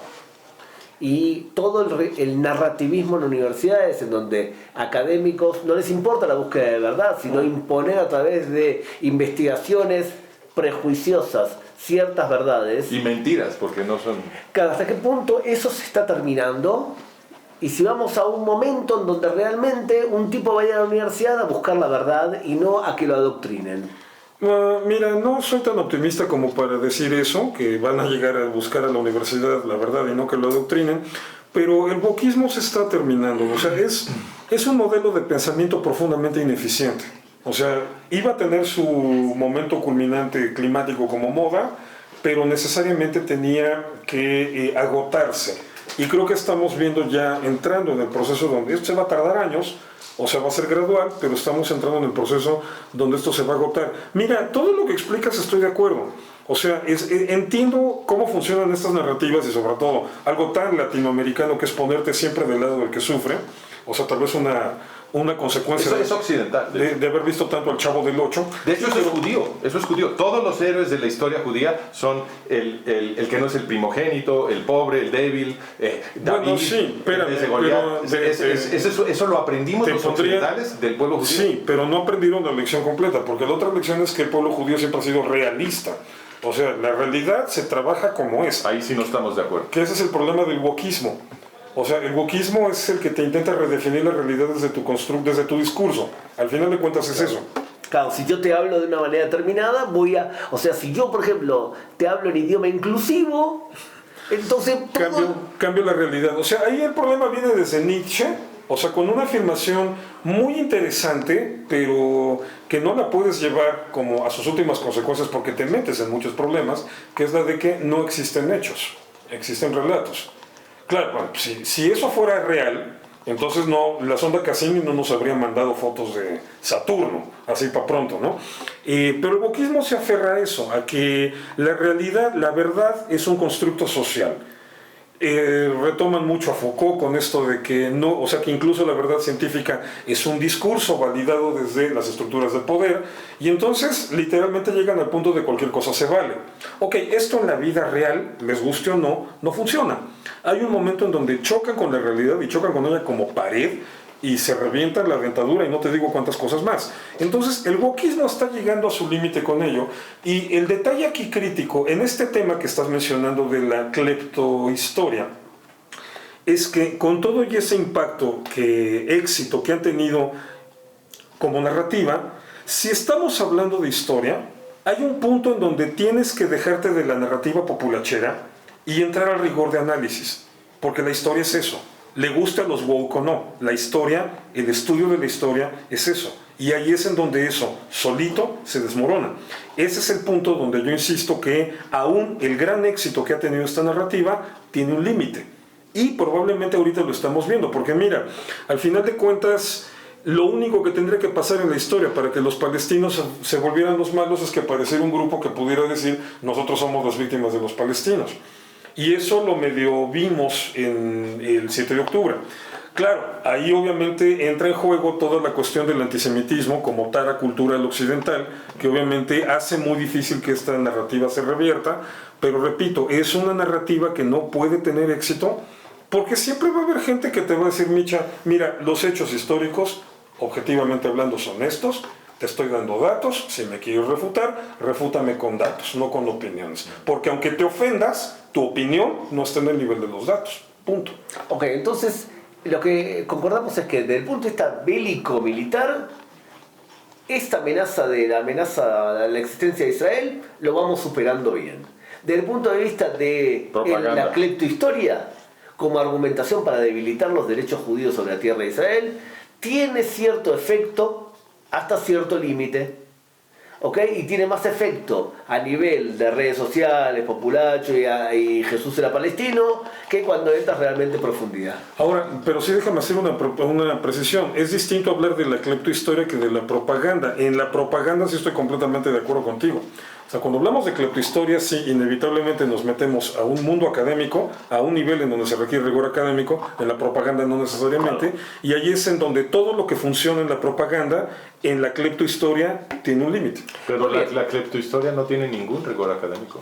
y todo el narrativismo en universidades, en donde académicos no les importa la búsqueda de verdad, sino imponer a través de investigaciones prejuiciosas ciertas verdades? Y mentiras, porque no son... Claro, ¿hasta qué punto eso se está terminando? Y si vamos a un momento en donde realmente un tipo vaya a la universidad a buscar la verdad y no a que lo adoctrinen. Mira, no soy tan optimista como para decir eso, que van a llegar a buscar a la universidad la verdad y no que lo adoctrinen, pero el wokismo se está terminando. O sea, es un modelo de pensamiento profundamente ineficiente. O sea, iba a tener su momento culminante climático como moda, pero necesariamente tenía que agotarse. Y creo que estamos viendo ya entrando en el proceso donde esto se va a tardar años, o sea, va a ser gradual, pero estamos entrando en el proceso donde esto se va a agotar. Mira, todo lo que explicas estoy de acuerdo. O sea, entiendo cómo funcionan estas narrativas y sobre todo algo tan latinoamericano que es ponerte siempre del lado del que sufre. O sea, tal vez una consecuencia Eso es occidental. de haber visto tanto al Chavo del Ocho. De hecho, eso es judío. Todos los héroes de la historia judía son el que no es el primogénito, el pobre, el débil, David, bueno, sí, espérame, eso lo aprendimos los occidentales del pueblo judío. Sí, pero no aprendieron la lección completa, porque la otra lección es que el pueblo judío siempre ha sido realista. O sea, la realidad se trabaja como es. Ahí sí no estamos de acuerdo. Que ese es el problema del wokismo. O sea, el wokismo es el que te intenta redefinir la realidad desde tu discurso. Al final de cuentas es eso. Claro, si yo te hablo de una manera determinada, o sea, si yo, por ejemplo, te hablo en idioma inclusivo, entonces... Cambio la realidad. O sea, ahí el problema viene desde Nietzsche, o sea, con una afirmación muy interesante, pero que no la puedes llevar como a sus últimas consecuencias porque te metes en muchos problemas, que es la de que no existen hechos, existen relatos. Claro, bueno, si eso fuera real, entonces la sonda Cassini no nos habría mandado fotos de Saturno, así para pronto, ¿no? Pero el wokismo se aferra a eso, a que la realidad, la verdad, es un constructo social. Retoman mucho a Foucault con esto de que o sea que incluso la verdad científica es un discurso validado desde las estructuras de poder, y entonces literalmente llegan al punto de cualquier cosa se vale. Ok, esto en la vida real, les guste o no, no funciona. Hay un momento en donde chocan con la realidad y chocan con ella como pared y se revienta la dentadura y no te digo cuántas cosas más. Entonces el wokismo está llegando a su límite con ello, y el detalle aquí crítico en este tema que estás mencionando de la cleptohistoria es que con todo y ese éxito que han tenido como narrativa, si estamos hablando de historia, hay un punto en donde tienes que dejarte de la narrativa populachera y entrar al rigor de análisis, porque la historia es eso. le guste a los woke o no. La historia, el estudio de la historia es eso. Y ahí es en donde eso solito se desmorona. Ese es el punto donde yo insisto que aún el gran éxito que ha tenido esta narrativa tiene un límite. Y probablemente ahorita lo estamos viendo, porque mira, al final de cuentas, lo único que tendría que pasar en la historia para que los palestinos se volvieran los malos es que apareciera un grupo que pudiera decir nosotros somos las víctimas de los palestinos. Y eso lo medio vimos en el 7 de octubre. Claro, ahí obviamente entra en juego toda la cuestión del antisemitismo como tara cultural occidental, que obviamente hace muy difícil que esta narrativa se revierta, pero repito, es una narrativa que no puede tener éxito, porque siempre va a haber gente que te va a decir, Micha, mira, los hechos históricos, objetivamente hablando, son estos, te estoy dando datos, si me quieres refutar, refútame con datos, no con opiniones. Porque aunque te ofendas, tu opinión no está en el nivel de los datos, punto. Ok, entonces lo que concordamos es que desde el punto de vista bélico-militar, esta amenaza de la existencia de Israel lo vamos superando bien. Desde el punto de vista de la cleptohistoria, como argumentación para debilitar los derechos judíos sobre la tierra de Israel, tiene cierto efecto hasta cierto límite, ¿ok? Y tiene más efecto a nivel de redes sociales, populacho y Jesús era palestino, que cuando entras realmente en profundidad. Ahora, pero sí déjame hacer una precisión. Es distinto hablar de la cleptohistoria que de la propaganda. En la propaganda sí estoy completamente de acuerdo contigo. O sea, cuando hablamos de cleptohistoria, sí, inevitablemente nos metemos a un mundo académico, a un nivel en donde se requiere rigor académico, en la propaganda no necesariamente, claro. Y ahí es en donde todo lo que funciona en la propaganda, en la cleptohistoria, tiene un límite. Pero la cleptohistoria no tiene ningún rigor académico.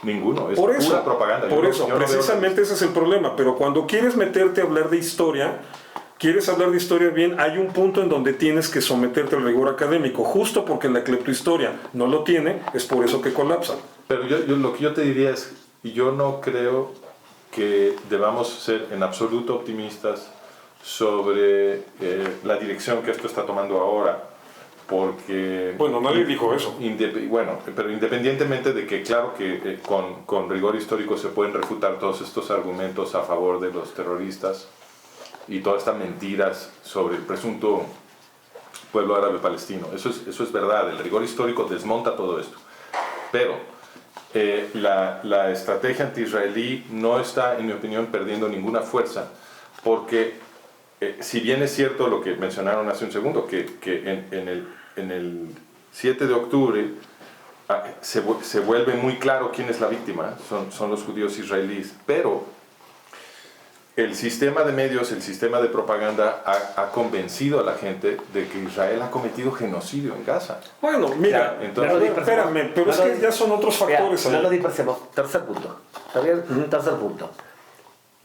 Ninguno, es por eso, pura propaganda. Por eso, precisamente ese es el problema. Pero cuando quieres meterte a hablar de historia, quieres hablar de historia bien, hay un punto en donde tienes que someterte al rigor académico, justo porque la cleptohistoria no lo tiene, es por eso que colapsa. Pero lo que yo te diría es, yo no creo que debamos ser en absoluto optimistas sobre la dirección que esto está tomando ahora, porque... Bueno, nadie dijo eso. Bueno, pero independientemente de que, claro que con rigor histórico se pueden refutar todos estos argumentos a favor de los terroristas, y todas estas mentiras sobre el presunto pueblo árabe palestino. Eso es verdad, el rigor histórico desmonta todo esto. Pero la estrategia anti-israelí no está, en mi opinión, perdiendo ninguna fuerza, porque si bien es cierto lo que mencionaron hace un segundo, que en el 7 de octubre se vuelve muy claro quién es la víctima, son los judíos israelíes, pero el sistema de medios, el sistema de propaganda ha convencido a la gente de que Israel ha cometido genocidio en Gaza. Bueno, mira, entonces, espérame, pero es que ya son otros factores. No lo dispersemos. Tercer punto. ¿Está bien? Tercer punto.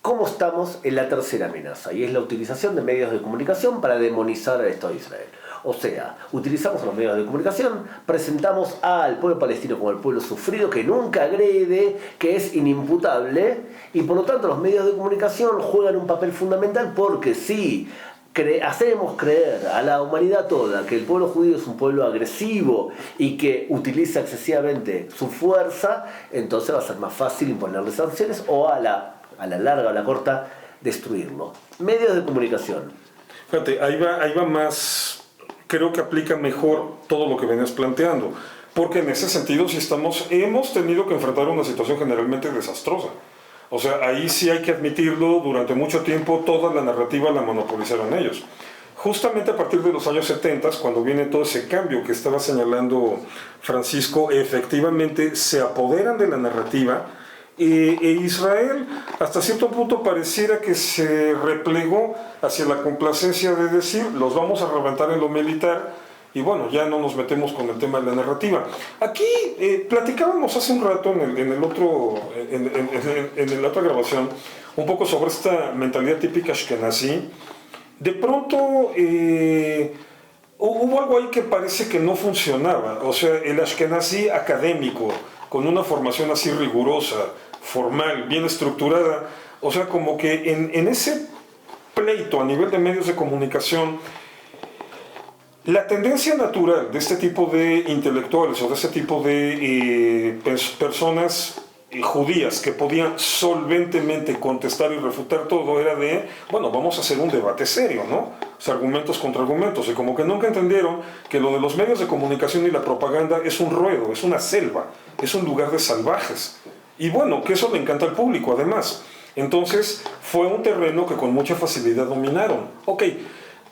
¿Cómo estamos en la tercera amenaza? Y es la utilización de medios de comunicación para demonizar al Estado de Israel. O sea, utilizamos los medios de comunicación, presentamos al pueblo palestino como el pueblo sufrido, que nunca agrede, que es inimputable, y por lo tanto los medios de comunicación juegan un papel fundamental, porque si hacemos creer a la humanidad toda que el pueblo judío es un pueblo agresivo y que utiliza excesivamente su fuerza, entonces va a ser más fácil imponerle sanciones o a la larga o a la corta destruirlo. Medios de comunicación. Fíjate, ahí va más... Creo que aplica mejor todo lo que venías planteando, porque en ese sentido sí hemos tenido que enfrentar una situación generalmente desastrosa. O sea, ahí sí hay que admitirlo, durante mucho tiempo toda la narrativa la monopolizaron ellos. Justamente a partir de los años 70, cuando viene todo ese cambio que estaba señalando Francisco, efectivamente se apoderan de la narrativa. E Israel hasta cierto punto pareciera que se replegó hacia la complacencia de decir los vamos a reventar en lo militar y bueno, ya no nos metemos con el tema de la narrativa. Aquí platicábamos hace un rato en la otra grabación un poco sobre esta mentalidad típica ashkenazí. De pronto hubo algo ahí que parece que no funcionaba. O sea, el ashkenazí académico con una formación así rigurosa, formal, bien estructurada, o sea, como que en ese pleito a nivel de medios de comunicación, la tendencia natural de este tipo de intelectuales o de este tipo de personas judías que podían solventemente contestar y refutar todo era de, bueno, vamos a hacer un debate serio, ¿no? O sea, argumentos contra argumentos. Y como que nunca entendieron que lo de los medios de comunicación y la propaganda es un ruedo, es una selva, es un lugar de salvajes. Y bueno, que eso le encanta al público, además. Entonces, fue un terreno que con mucha facilidad dominaron. Ok,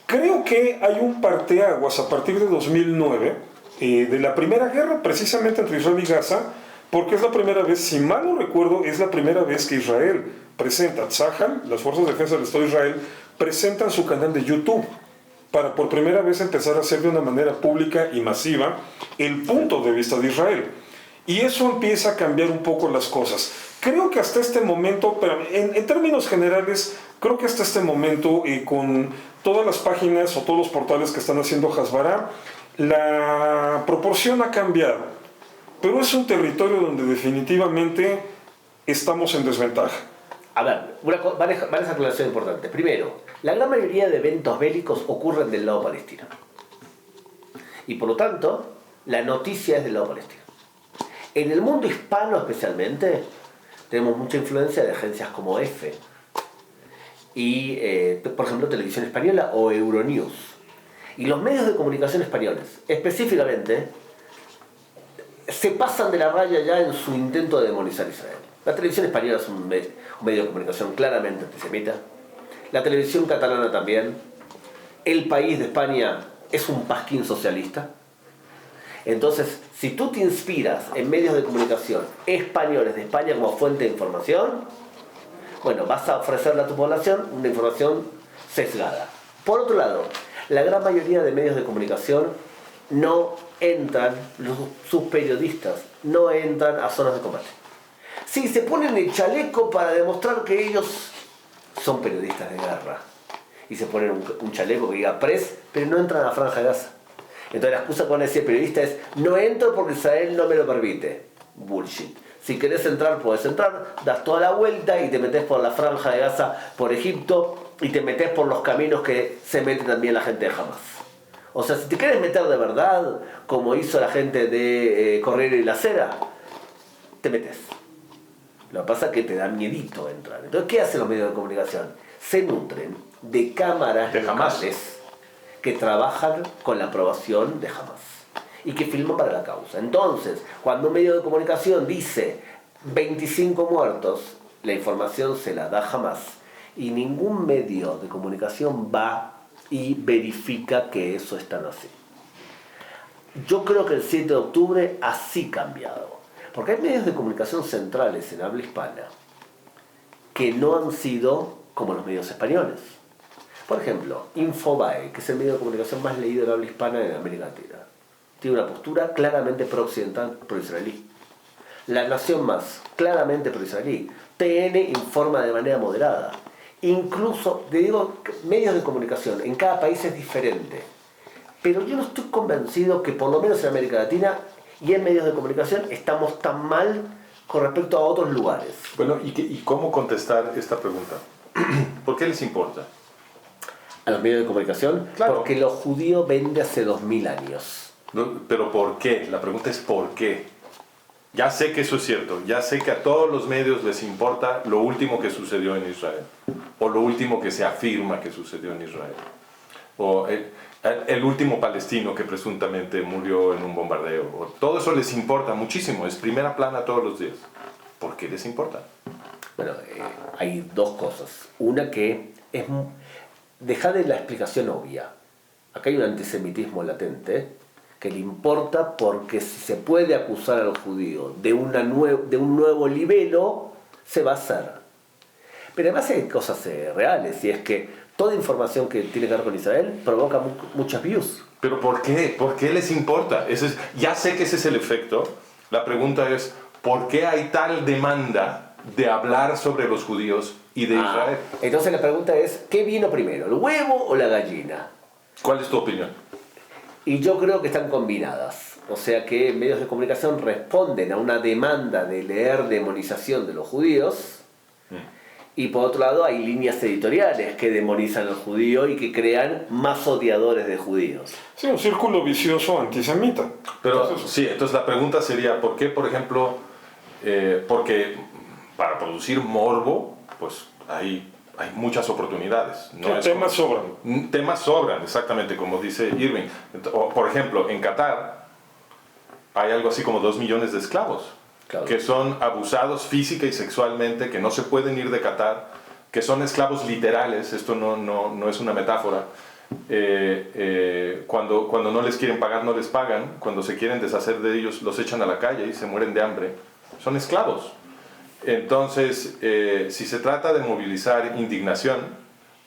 creo que hay un parteaguas a partir de 2009, de la primera guerra precisamente entre Israel y Gaza, porque es la primera vez, si mal no recuerdo, es la primera vez que Israel presenta, Tzahal, las Fuerzas de Defensa del Estado de Israel, presentan su canal de YouTube para por primera vez empezar a hacer de una manera pública y masiva el punto de vista de Israel. Y eso empieza a cambiar un poco las cosas. Creo que hasta este momento, pero en términos generales, creo que hasta este momento, con todas las páginas o todos los portales que están haciendo Hasbara, la proporción ha cambiado. Pero es un territorio donde definitivamente estamos en desventaja. A ver, varias aclaraciones importantes. Primero, la gran mayoría de eventos bélicos ocurren del lado palestino. Y por lo tanto, la noticia es del lado palestino. En el mundo hispano especialmente, tenemos mucha influencia de agencias como EFE. Y, por ejemplo, Televisión Española o Euronews. Y los medios de comunicación españoles, específicamente, se pasan de la raya ya en su intento de demonizar a Israel. La televisión española es un medio de comunicación claramente antisemita. La televisión catalana también. El País de España es un pasquín socialista. Entonces, si tú te inspiras en medios de comunicación españoles de España como fuente de información, bueno, vas a ofrecerle a tu población una información sesgada. Por otro lado, la gran mayoría de medios de comunicación no entran, sus periodistas no entran a zonas de combate. Sí, se ponen el chaleco para demostrar que ellos son periodistas de guerra. Y se ponen un chaleco que diga press, pero no entran a la Franja de Gaza. Entonces la excusa que van a decir periodista es, no entro porque Israel no me lo permite. Bullshit. Si querés entrar, podés entrar, das toda la vuelta y te metés por la Franja de Gaza, por Egipto, y te metés por los caminos que se mete también la gente de Hamas. O sea, si te quieres meter de verdad, como hizo la gente de Corriere y la Sera, te metes. Lo que pasa es que te da miedito entrar. Entonces, ¿qué hacen los medios de comunicación? Se nutren de cámaras locales que trabajan con la aprobación de Hamas y que filman para la causa. Entonces, cuando un medio de comunicación dice 25 muertos, la información se la da Hamas y ningún medio de comunicación va y verifica que eso es tan así. Yo creo que el 7 de octubre así cambiado, porque hay medios de comunicación centrales en habla hispana que no han sido como los medios españoles. Por ejemplo, Infobae, que es el medio de comunicación más leído en habla hispana en América Latina, tiene una postura claramente pro-occidental, pro-israelí. La Nación Más, claramente pro-israelí. TN informa de manera moderada. Incluso, te digo, medios de comunicación en cada país es diferente. Pero yo no estoy convencido que por lo menos en América Latina y en medios de comunicación estamos tan mal con respecto a otros lugares. Bueno, ¿y cómo contestar esta pregunta? ¿Por qué les importa? A los medios de comunicación, claro. Porque lo judío vende hace 2000 años. No, pero ¿por qué? La pregunta es ¿por qué? Ya sé que eso es cierto, ya sé que a todos los medios les importa lo último que sucedió en Israel, o lo último que se afirma que sucedió en Israel, o el último palestino que presuntamente murió en un bombardeo, o todo eso les importa muchísimo, es primera plana todos los días. ¿Por qué les importa? Bueno, hay dos cosas. Una que es... Deja de la explicación obvia. Acá hay un antisemitismo latente que le importa porque si se puede acusar al judío de un nuevo libelo, se va a hacer. Pero además hay cosas reales, y es que toda información que tiene que ver con Israel provoca muchas views. ¿Pero por qué? ¿Por qué les importa? Ya sé que ese es el efecto. La pregunta es, ¿por qué hay tal demanda de hablar sobre los judíos y de Israel? Entonces la pregunta es, ¿qué vino primero, el huevo o la gallina? ¿Cuál es tu opinión? Y yo creo que están combinadas. O sea que medios de comunicación responden a una demanda de leer demonización de los judíos. Y por otro lado hay líneas editoriales que demonizan al judío y que crean más odiadores de judíos. Sí, un círculo vicioso antisemita. Pero sí, entonces la pregunta sería, ¿por qué, por ejemplo, porque para producir morbo, pues hay muchas oportunidades. ¿Qué temas sobran? Temas sobran, exactamente, como dice Irving. Por ejemplo, en Qatar hay algo así como 2 millones de esclavos, claro, que son abusados física y sexualmente, que no se pueden ir de Qatar, que son esclavos literales, esto no es una metáfora. Cuando no les quieren pagar, no les pagan. Cuando se quieren deshacer de ellos, los echan a la calle y se mueren de hambre. Son esclavos. Entonces, si se trata de movilizar indignación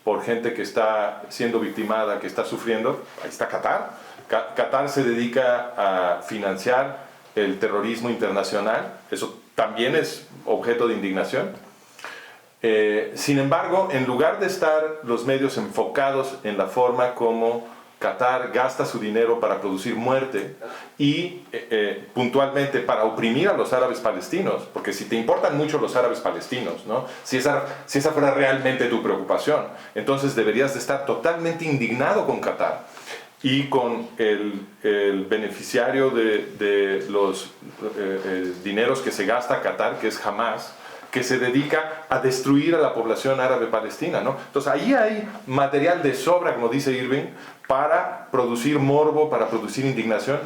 por gente que está siendo victimada, que está sufriendo, ahí está Qatar. Qatar se dedica a financiar el terrorismo internacional. Eso también es objeto de indignación. Sin embargo, en lugar de estar los medios enfocados en la forma como Qatar gasta su dinero para producir muerte y puntualmente para oprimir a los árabes palestinos, porque si te importan mucho los árabes palestinos, ¿no? si esa fuera realmente tu preocupación, entonces deberías de estar totalmente indignado con Qatar y con el beneficiario de los dineros que se gasta Qatar, que es Hamas, que se dedica a destruir a la población árabe palestina, ¿no? Entonces ahí hay material de sobra, como dice Irving, para producir morbo, para producir indignación,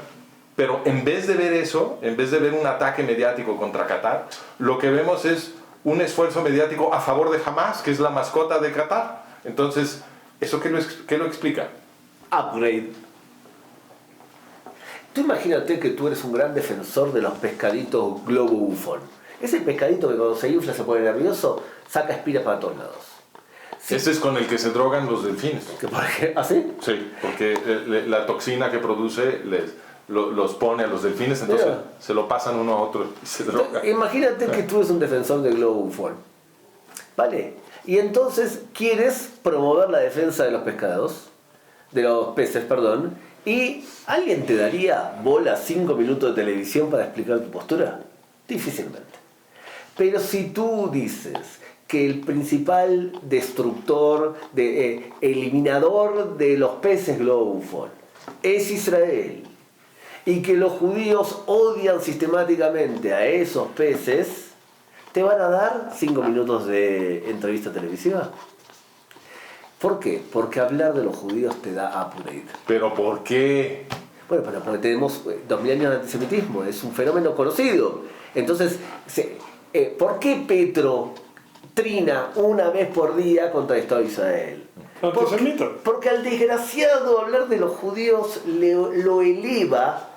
pero en vez de ver eso, en vez de ver un ataque mediático contra Qatar, lo que vemos es un esfuerzo mediático a favor de Hamas, que es la mascota de Qatar. Entonces, ¿eso qué lo explica? Upgrade. Tú imagínate que tú eres un gran defensor de los pescaditos Globo Bufón. Ese pescadito que cuando se infla se pone nervioso, saca espiras para todos lados. Sí. Ese es con el que se drogan los delfines. ¿Así? Sí, porque la toxina que produce los pone a los delfines, entonces se lo pasan uno a otro y se drogan. Imagínate que tú eres un defensor del Globo Bufón, ¿vale? Y entonces quieres promover la defensa de los peces, y ¿alguien te daría bola 5 minutos de televisión para explicar tu postura? Difícilmente. Pero si tú dices que el principal destructor, eliminador de los peces Globo Bufón es Israel, y que los judíos odian sistemáticamente a esos peces, ¿te van a dar 5 minutos de entrevista televisiva? ¿Por qué? Porque hablar de los judíos te da upgrade. ¿Pero por qué? Bueno, porque tenemos 2000 años de antisemitismo, es un fenómeno conocido. Entonces, ¿por qué Petro trina una vez por día contra el Estado de Israel? Porque al desgraciado hablar de los judíos lo eleva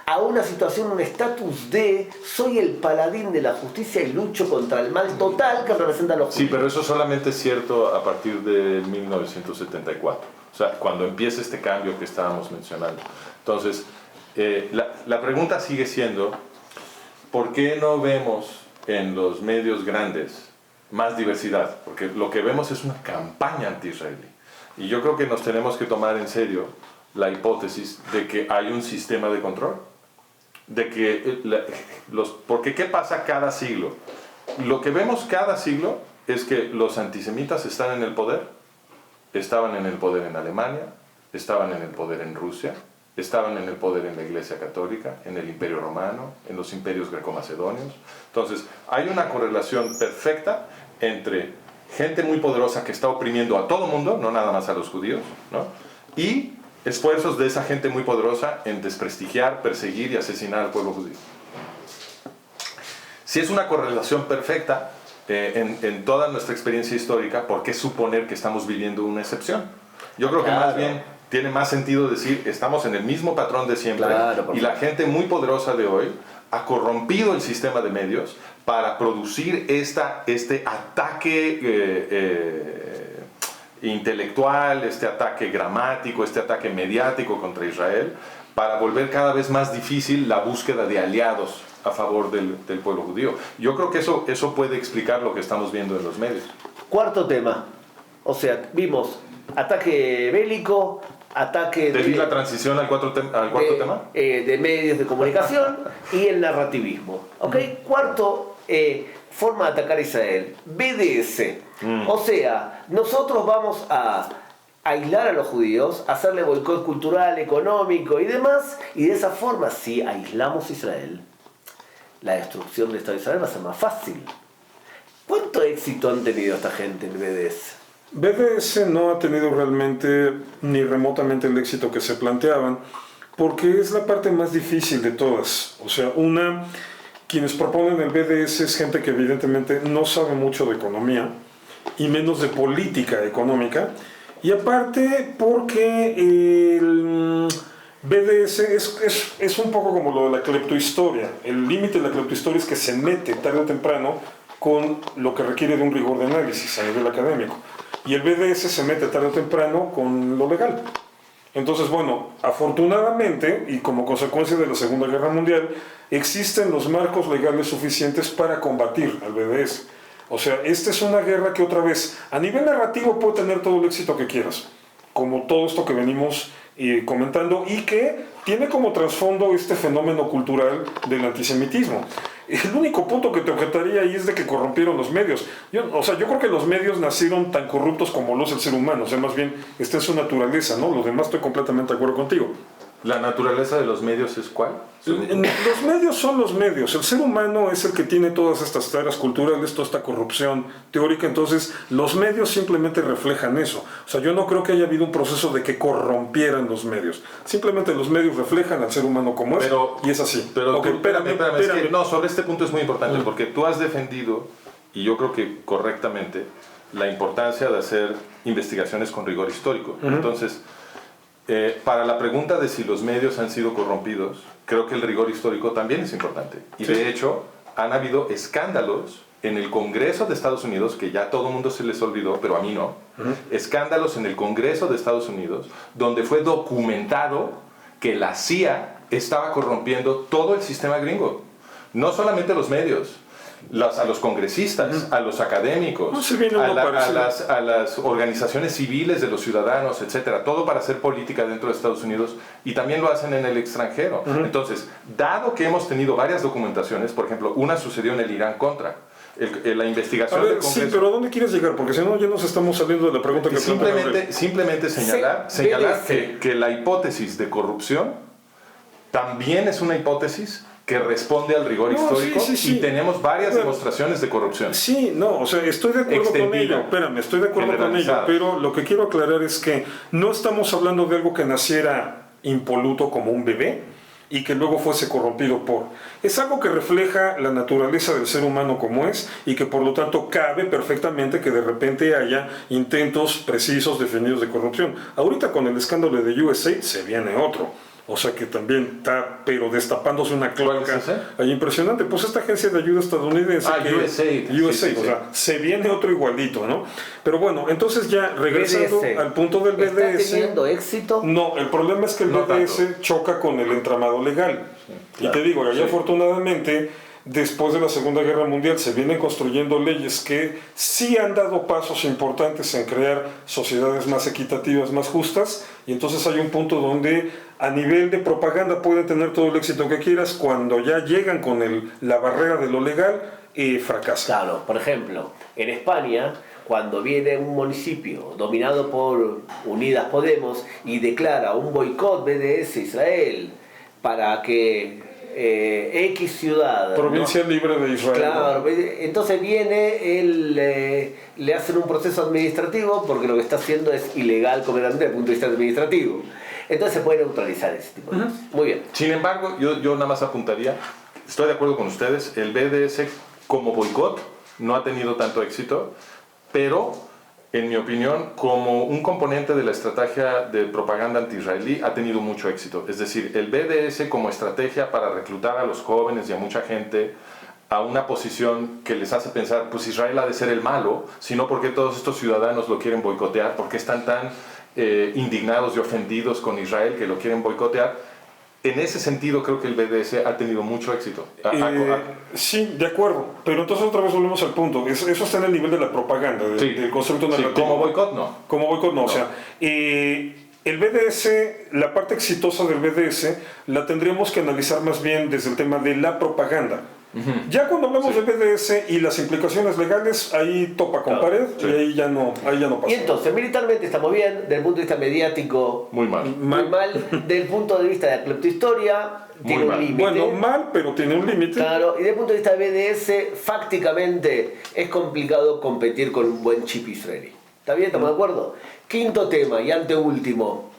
a una situación, un estatus de soy el paladín de la justicia y lucho contra el mal total que representa a los judíos. Sí, pero eso solamente es cierto a partir de 1974, o sea, cuando empieza este cambio que estábamos mencionando. Entonces, la pregunta sigue siendo, ¿por qué no vemos en los medios grandes más diversidad? Porque lo que vemos es una campaña anti-israelí. Y yo creo que nos tenemos que tomar en serio la hipótesis de que hay un sistema de control. De que porque ¿qué pasa cada siglo? Lo que vemos cada siglo es que los antisemitas están en el poder. Estaban en el poder en Alemania, estaban en el poder en Rusia, estaban en el poder en la Iglesia Católica, en el Imperio Romano, en los imperios greco-macedonios. Entonces, hay una correlación perfecta entre gente muy poderosa que está oprimiendo a todo mundo, no nada más a los judíos, ¿no? Y esfuerzos de esa gente muy poderosa en desprestigiar, perseguir y asesinar al pueblo judío. Si es una correlación perfecta en toda nuestra experiencia histórica, ¿por qué suponer que estamos viviendo una excepción? Yo creo que más bien tiene más sentido decir, estamos en el mismo patrón de siempre, y la gente muy poderosa de hoy ha corrompido el sistema de medios para producir este ataque intelectual, este ataque gramático, este ataque mediático contra Israel, para volver cada vez más difícil la búsqueda de aliados a favor del pueblo judío. Yo creo que eso puede explicar lo que estamos viendo en los medios. Cuarto tema, o sea, vimos ataque bélico, ataque ¿Te vi la transición al cuarto tema? De medios de comunicación y el narrativismo. ¿Okay? Cuarto, forma de atacar a Israel, BDS. O sea, nosotros vamos a aislar a los judíos, hacerle boicot cultural, económico y demás, y de esa forma, si aislamos a Israel, la destrucción del Estado de Israel va a ser más fácil. ¿Cuánto éxito han tenido esta gente en el BDS? BDS no ha tenido realmente ni remotamente el éxito que se planteaban, porque es la parte más difícil de todas. O sea, quienes proponen el BDS es gente que evidentemente no sabe mucho de economía, y menos de política económica, y aparte porque el BDS es un poco como lo de la cleptohistoria. El límite de la cleptohistoria es que se mete tarde o temprano con lo que requiere de un rigor de análisis a nivel académico. Y el BDS se mete tarde o temprano con lo legal. Entonces, bueno, afortunadamente, y como consecuencia de la Segunda Guerra Mundial, existen los marcos legales suficientes para combatir al BDS. O sea, esta es una guerra que otra vez, a nivel narrativo puede tener todo el éxito que quieras, como todo esto que venimos comentando, y que tiene como trasfondo este fenómeno cultural del antisemitismo. El único punto que te objetaría ahí es de que corrompieron los medios. Yo creo que los medios nacieron tan corruptos como lo es el ser humano, o sea, más bien, esta es su naturaleza, ¿no? Lo demás estoy completamente de acuerdo contigo. ¿La naturaleza de los medios es cuál? Los medios son los medios. El ser humano es el que tiene todas estas taras culturales, toda esta corrupción teórica. Entonces, los medios simplemente reflejan eso. O sea, yo no creo que haya habido un proceso de que corrompieran los medios. Simplemente los medios reflejan al ser humano como es, y es así. Pero okay, espérame. Es que, no, sobre este punto es muy importante, porque tú has defendido, y yo creo que correctamente, la importancia de hacer investigaciones con rigor histórico. Entonces, para la pregunta de si los medios han sido corrompidos, creo que el rigor histórico también es importante. Y de hecho, han habido escándalos en el Congreso de Estados Unidos, que ya todo el mundo se les olvidó, pero a mí no. Escándalos en el Congreso de Estados Unidos, donde fue documentado que la CIA estaba corrompiendo todo el sistema gringo. No solamente los medios, a los congresistas, a los académicos, a las organizaciones civiles de los ciudadanos, etcétera, todo para hacer política dentro de Estados Unidos, y también lo hacen en el extranjero. Entonces, dado que hemos tenido varias documentaciones, por ejemplo, una sucedió en el Irán Contra, la investigación del Congreso. Sí, pero ¿a dónde quieres llegar? Porque si no, ya nos estamos saliendo de la pregunta que simplemente señalar que la hipótesis de corrupción también es una hipótesis que responde al rigor histórico, y tenemos varias demostraciones de corrupción. Sí, no, o sea, estoy de acuerdo con ello, estoy de acuerdo con ello, pero lo que quiero aclarar es que no estamos hablando de algo que naciera impoluto como un bebé y que luego fuese corrompido por. Es algo que refleja la naturaleza del ser humano como es, y que por lo tanto cabe perfectamente que de repente haya intentos precisos, definidos de corrupción. Ahorita con el escándalo de USAID se viene otro. O sea que también está, pero destapándose una cloaca ahí impresionante. Pues esta agencia de ayuda estadounidense. USAID. USAID, o sea, se viene otro igualito, ¿no? Pero bueno, ya regresando al punto del BDS. ¿Está teniendo éxito? No, el problema es que el BDS choca con el entramado legal. Y te digo, afortunadamente, después de la Segunda Guerra Mundial se vienen construyendo leyes que sí han dado pasos importantes en crear sociedades más equitativas, más justas, y entonces hay un punto donde a nivel de propaganda pueden tener todo el éxito que quieras, cuando ya llegan con la barrera de lo legal, fracasan. Claro, por ejemplo, en España, cuando viene un municipio dominado por Unidas Podemos y declara un boicot BDS Israel para que X ciudad, provincia libre de Israel. Claro, entonces viene, le hacen un proceso administrativo porque lo que está haciendo es ilegal completamente desde el punto de vista administrativo. Entonces se puede neutralizar ese tipo de cosas. Muy bien. Sin embargo, yo nada más apuntaría, estoy de acuerdo con ustedes, el BDS como boicot no ha tenido tanto éxito, pero en mi opinión, como un componente de la estrategia de propaganda anti-israelí, ha tenido mucho éxito. Es decir, el BDS como estrategia para reclutar a los jóvenes y a mucha gente a una posición que les hace pensar, pues Israel ha de ser el malo, sino porque todos estos ciudadanos lo quieren boicotear, porque están tan indignados y ofendidos con Israel que lo quieren boicotear. En ese sentido creo que el BDS ha tenido mucho éxito. Sí, de acuerdo, pero entonces otra vez volvemos al punto. Eso está en el nivel de la propaganda, del constructo narrativo. Como boicot no. Como boicot no. O sea, el BDS, la parte exitosa del BDS la tendríamos que analizar más bien desde el tema de la propaganda. Ya cuando hablamos de BDS y las implicaciones legales, ahí topa con pared y ahí ya no pasa. Y entonces, militarmente estamos bien, desde el punto de vista mediático, Muy mal. muy mal, desde el punto de vista de la cleptohistoria, tiene un límite. Bueno, mal, pero tiene un límite. Claro, y desde el punto de vista de BDS, fácticamente es complicado competir con un buen chip israelí. ¿Está bien? ¿Estamos de acuerdo? Quinto tema y anteúltimo,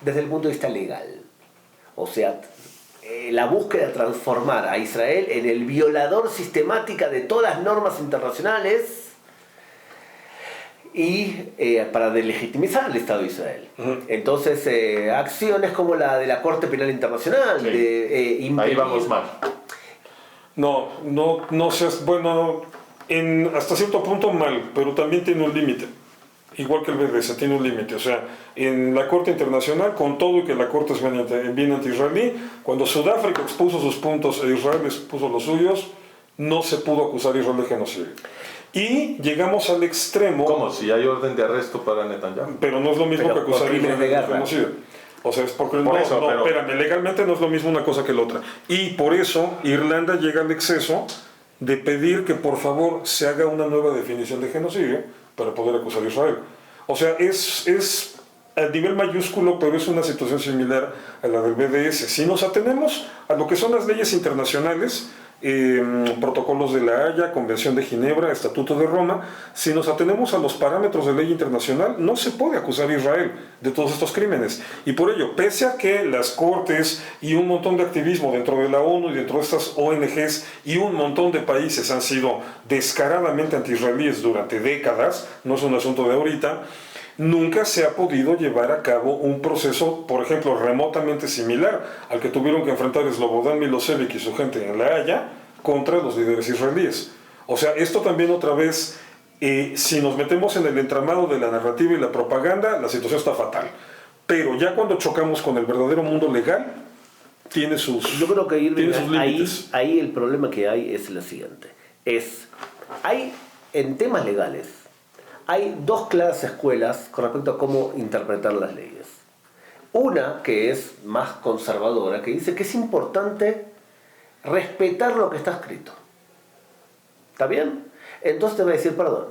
desde el punto de vista legal. O sea, la búsqueda de transformar a Israel en el violador sistemática de todas las normas internacionales y para delegitimizar al Estado de Israel. Entonces, acciones como la de la Corte Penal Internacional, Sí. de impedir... Ahí vamos mal. No seas, bueno, hasta cierto punto mal, pero también tiene un límite. Igual que el BDS, tiene un límite. O sea, en la Corte Internacional, con todo y que la Corte es bien anti-israelí, cuando Sudáfrica expuso sus puntos e Israel expuso los suyos, no se pudo acusar a Israel de genocidio. Y llegamos al extremo... ¿Cómo? Si hay orden de arresto para Netanyahu. Pero no es lo mismo que acusar a Israel de genocidio. O sea, es porque espérame, legalmente no es lo mismo una cosa que la otra. Y por eso Irlanda llega al exceso de pedir que por favor se haga una nueva definición de genocidio para poder acusar a Israel. O sea, es a nivel mayúsculo, pero es una situación similar a la del BDS. Si nos atenemos a lo que son las leyes internacionales, protocolos de la Haya, Convención de Ginebra, Estatuto de Roma, si nos atenemos a los parámetros de ley internacional, no se puede acusar a Israel de todos estos crímenes. Y por ello, pese a que las cortes y un montón de activismo dentro de la ONU y dentro de estas ONGs y un montón de países han sido descaradamente anti-israelíes durante décadas, no es un asunto de ahorita, nunca se ha podido llevar a cabo un proceso, por ejemplo, remotamente similar al que tuvieron que enfrentar Slobodan Milosevic y su gente en La Haya contra los líderes israelíes. O sea, esto también otra vez, si nos metemos en el entramado de la narrativa y la propaganda, la situación está fatal. Pero ya cuando chocamos con el verdadero mundo legal, tiene sus, Yo creo que tiene sus límites. ahí el problema que hay es lo siguiente. Hay en temas legales, hay dos claras escuelas con respecto a cómo interpretar las leyes. Una que es más conservadora, que dice que es importante respetar lo que está escrito. ¿Está bien? Entonces te va a decir, perdón,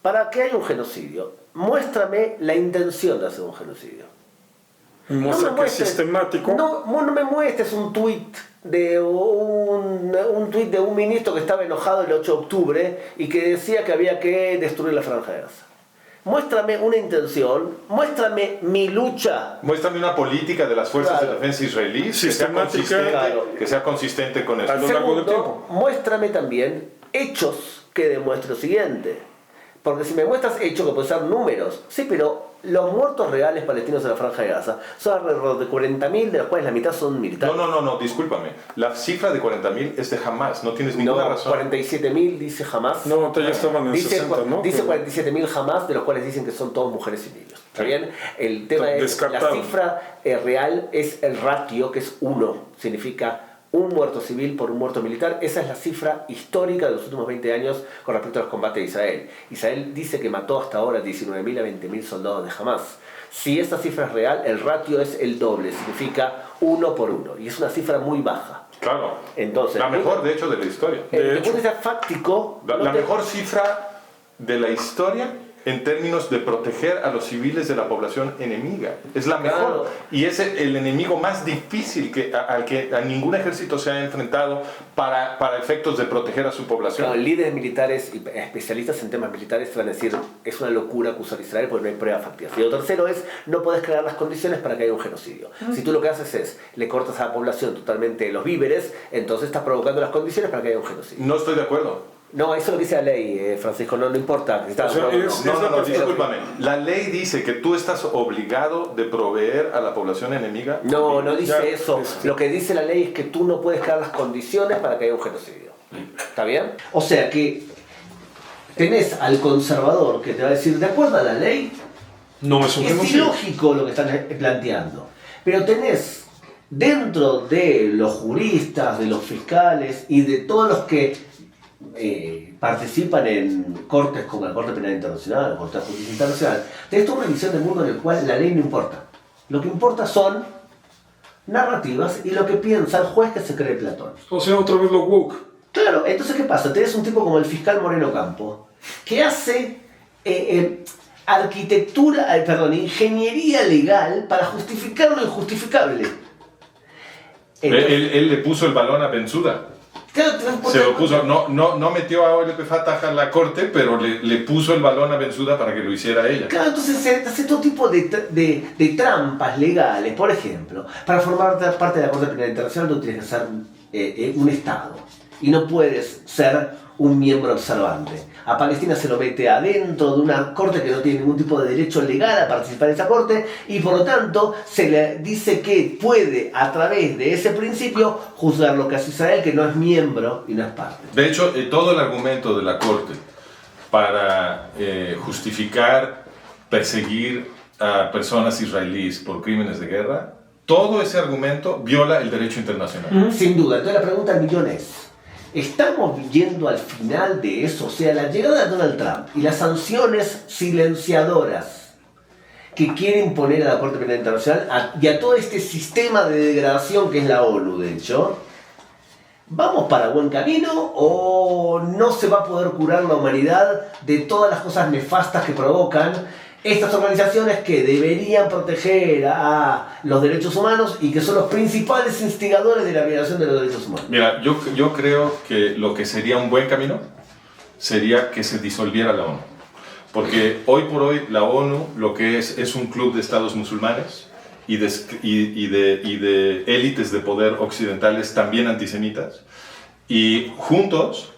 para que haya un genocidio, muéstrame la intención de hacer un genocidio. Muestra que es sistemático. No me muestres un tuit de un ministro que estaba enojado el 8 de octubre y que decía que había que destruir la Franja de Gaza. Muéstrame una intención, muéstrame mi lucha. Muéstrame una política de las fuerzas de defensa israelíes que sea consistente con eso. A lo largo del Segundo, tiempo. muéstrame también hechos que demuestren lo siguiente. Porque si me muestras hechos que pueden ser números, sí, pero los muertos reales palestinos en la Franja de Gaza son alrededor de 40.000, de los cuales la mitad son militares. No, discúlpame. La cifra de 40.000 es de Hamas, no tienes ninguna razón. 47.000 dice Hamas. No, ya estaban en 60, ¿no? Dice 47.000 Hamas, de los cuales dicen que son todos mujeres y niños. ¿Está bien? El tema es, Descartado. la cifra real es el ratio, que es 1. Significa un muerto civil por un muerto militar. Esa es la cifra histórica de los últimos 20 años con respecto a los combates de Israel. Israel dice que mató hasta ahora 19.000 a 20.000 soldados de Hamas. Si esa cifra es real, el ratio es el doble, significa 1 por 1. Y es una cifra muy baja. Claro. Entonces, la mejor, de hecho, de la historia. Desde el punto de vista fáctico... La mejor cifra de la historia en términos de proteger a los civiles de la población enemiga. Es la mejor. Claro. Y es el enemigo más difícil al que a ningún ejército se ha enfrentado para efectos de proteger a su población. Claro, líderes militares y especialistas en temas militares te van a decir es una locura acusar a Israel porque no hay pruebas factibles. Y lo tercero es, no puedes crear las condiciones para que haya un genocidio. Si tú lo que haces es, le cortas a la población totalmente los víveres, entonces estás provocando las condiciones para que haya un genocidio. No estoy de acuerdo. No, eso es lo que dice la ley, Francisco, no importa. O sea, No, discúlpame. La ley dice que tú estás obligado de proveer a la población enemiga. No dice Ya, eso. Lo que dice la ley es que tú no puedes crear las condiciones para que haya un genocidio. ¿Está bien? O sea que tenés al conservador que te va a decir, de acuerdo a la ley, No es un es genocidio. ilógico lo que están planteando. Pero tenés dentro de los juristas, de los fiscales y de todos los que participan en cortes como la Corte Penal Internacional, la Corte de Justicia Internacional, tenés toda una visión del mundo en el cual la ley no importa. Lo que importa son narrativas y lo que piensa el juez que se cree Platón. O sea, otra vez lo woke. Claro, entonces ¿qué pasa? Tenés un tipo como el fiscal Moreno Campo, que hace ingeniería legal para justificar lo injustificable. Él le puso el balón a Bensouda. Claro, Se lo puso, no metió a OLP Fatah a la corte, pero le puso el balón a Bensouda para que lo hiciera ella. Claro, entonces se hace todo tipo de trampas legales. Por ejemplo, para formar parte de la Corte Penal Internacional tú tienes que ser un Estado y no puedes ser un miembro observante. A Palestina se lo mete adentro de una corte que no tiene ningún tipo de derecho legal a participar en esa corte y por lo tanto se le dice que puede a través de ese principio juzgar lo que hace Israel, que no es miembro y no es parte. De hecho, todo el argumento de la corte para justificar perseguir a personas israelíes por crímenes de guerra, todo ese argumento viola el derecho internacional. Sin duda. Entonces la pregunta del millón es: ¿estamos yendo al final de eso? O sea, la llegada de Donald Trump y las sanciones silenciadoras que quiere imponer a la Corte Penal Internacional y a todo este sistema de degradación que es la ONU, de hecho, ¿vamos para buen camino o no se va a poder curar la humanidad de todas las cosas nefastas que provocan estas organizaciones que deberían proteger a los derechos humanos y que son los principales instigadores de la violación de los derechos humanos? Mira, yo creo que lo que sería un buen camino sería que se disolviera la ONU. Porque hoy por hoy la ONU lo que es un club de estados musulmanes y de élites de poder occidentales también antisemitas. Y juntos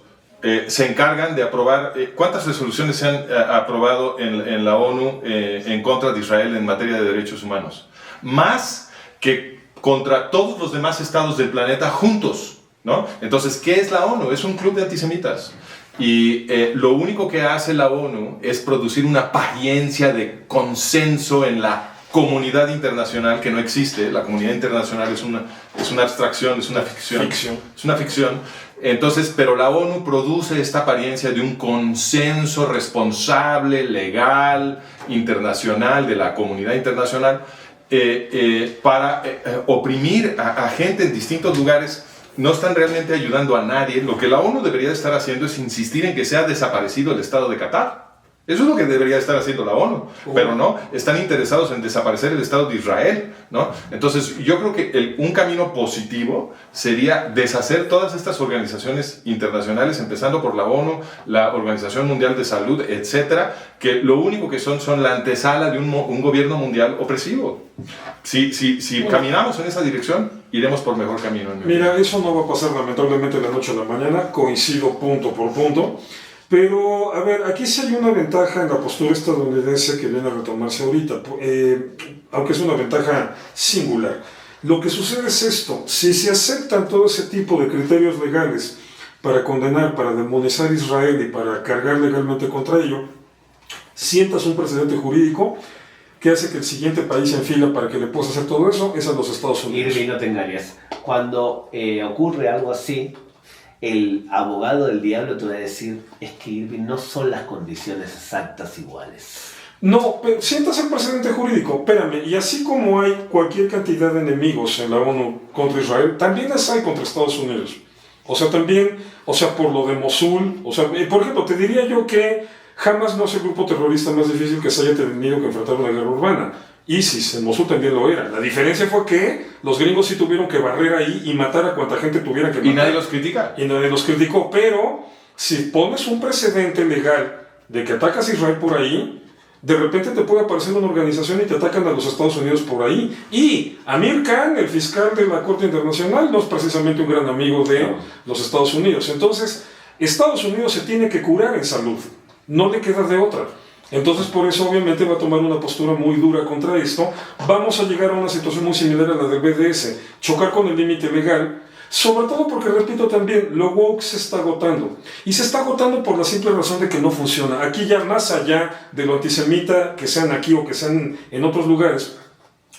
se encargan de aprobar. ¿Cuántas resoluciones se han aprobado en la ONU en contra de Israel en materia de derechos humanos? Más que contra todos los demás estados del planeta juntos, ¿no? Entonces, ¿qué es la ONU? Es un club de antisemitas. Y lo único que hace la ONU es producir una apariencia de consenso en la comunidad internacional que no existe. La comunidad internacional es una abstracción, es una ficción. Es una ficción. Entonces, pero la ONU produce esta apariencia de un consenso responsable, legal, internacional, de la comunidad internacional, para oprimir a gente en distintos lugares. No están realmente ayudando a nadie. Lo que la ONU debería estar haciendo es insistir en que sea desaparecido el Estado de Qatar. Eso es lo que debería estar haciendo la ONU, pero no, están interesados en desaparecer el Estado de Israel, ¿no? Entonces, yo creo que un camino positivo sería deshacer todas estas organizaciones internacionales, empezando por la ONU, la Organización Mundial de Salud, etcétera, que lo único que son la antesala de un gobierno mundial opresivo. Si caminamos en esa dirección, iremos por mejor camino. Mira, eso no va a pasar lamentablemente de la noche a la mañana, coincido punto por punto. Pero, a ver, aquí sí hay una ventaja en la postura estadounidense que viene a retomarse ahorita, aunque es una ventaja singular. Lo que sucede es esto: si se aceptan todo ese tipo de criterios legales para condenar, para demonizar a Israel y para cargar legalmente contra ello, sientas un precedente jurídico que hace que el siguiente país en fila para que le puedas hacer todo eso es a los Estados Unidos. Irving, no te engañes. Cuando ocurre algo así, el abogado del diablo te va a decir: es que, Irving, no son las condiciones exactas iguales. No, pero sientas el precedente jurídico, espérame, y así como hay cualquier cantidad de enemigos en la ONU contra Israel, también las hay contra Estados Unidos. O sea, también, por lo de Mosul, por ejemplo, te diría yo que Hamas no es el grupo terrorista más difícil que se haya tenido que enfrentar una guerra urbana. ISIS en Mosul también lo era. La diferencia fue que los gringos sí tuvieron que barrer ahí y matar a cuanta gente tuviera que matar. Y nadie los critica. Y nadie los criticó. Pero si pones un precedente legal de que atacas a Israel por ahí, de repente te puede aparecer una organización y te atacan a los Estados Unidos por ahí. Y Amir Khan, el fiscal de la Corte Internacional, no es precisamente un gran amigo de los Estados Unidos. Entonces, Estados Unidos se tiene que curar en salud. No le queda de otra. Entonces, por eso obviamente va a tomar una postura muy dura contra esto. Vamos a llegar a una situación muy similar a la del BDS, chocar con el límite legal, sobre todo porque, repito también, lo woke se está agotando. Y se está agotando por la simple razón de que no funciona. Aquí ya más allá de lo antisemita, que sean aquí o que sean en otros lugares,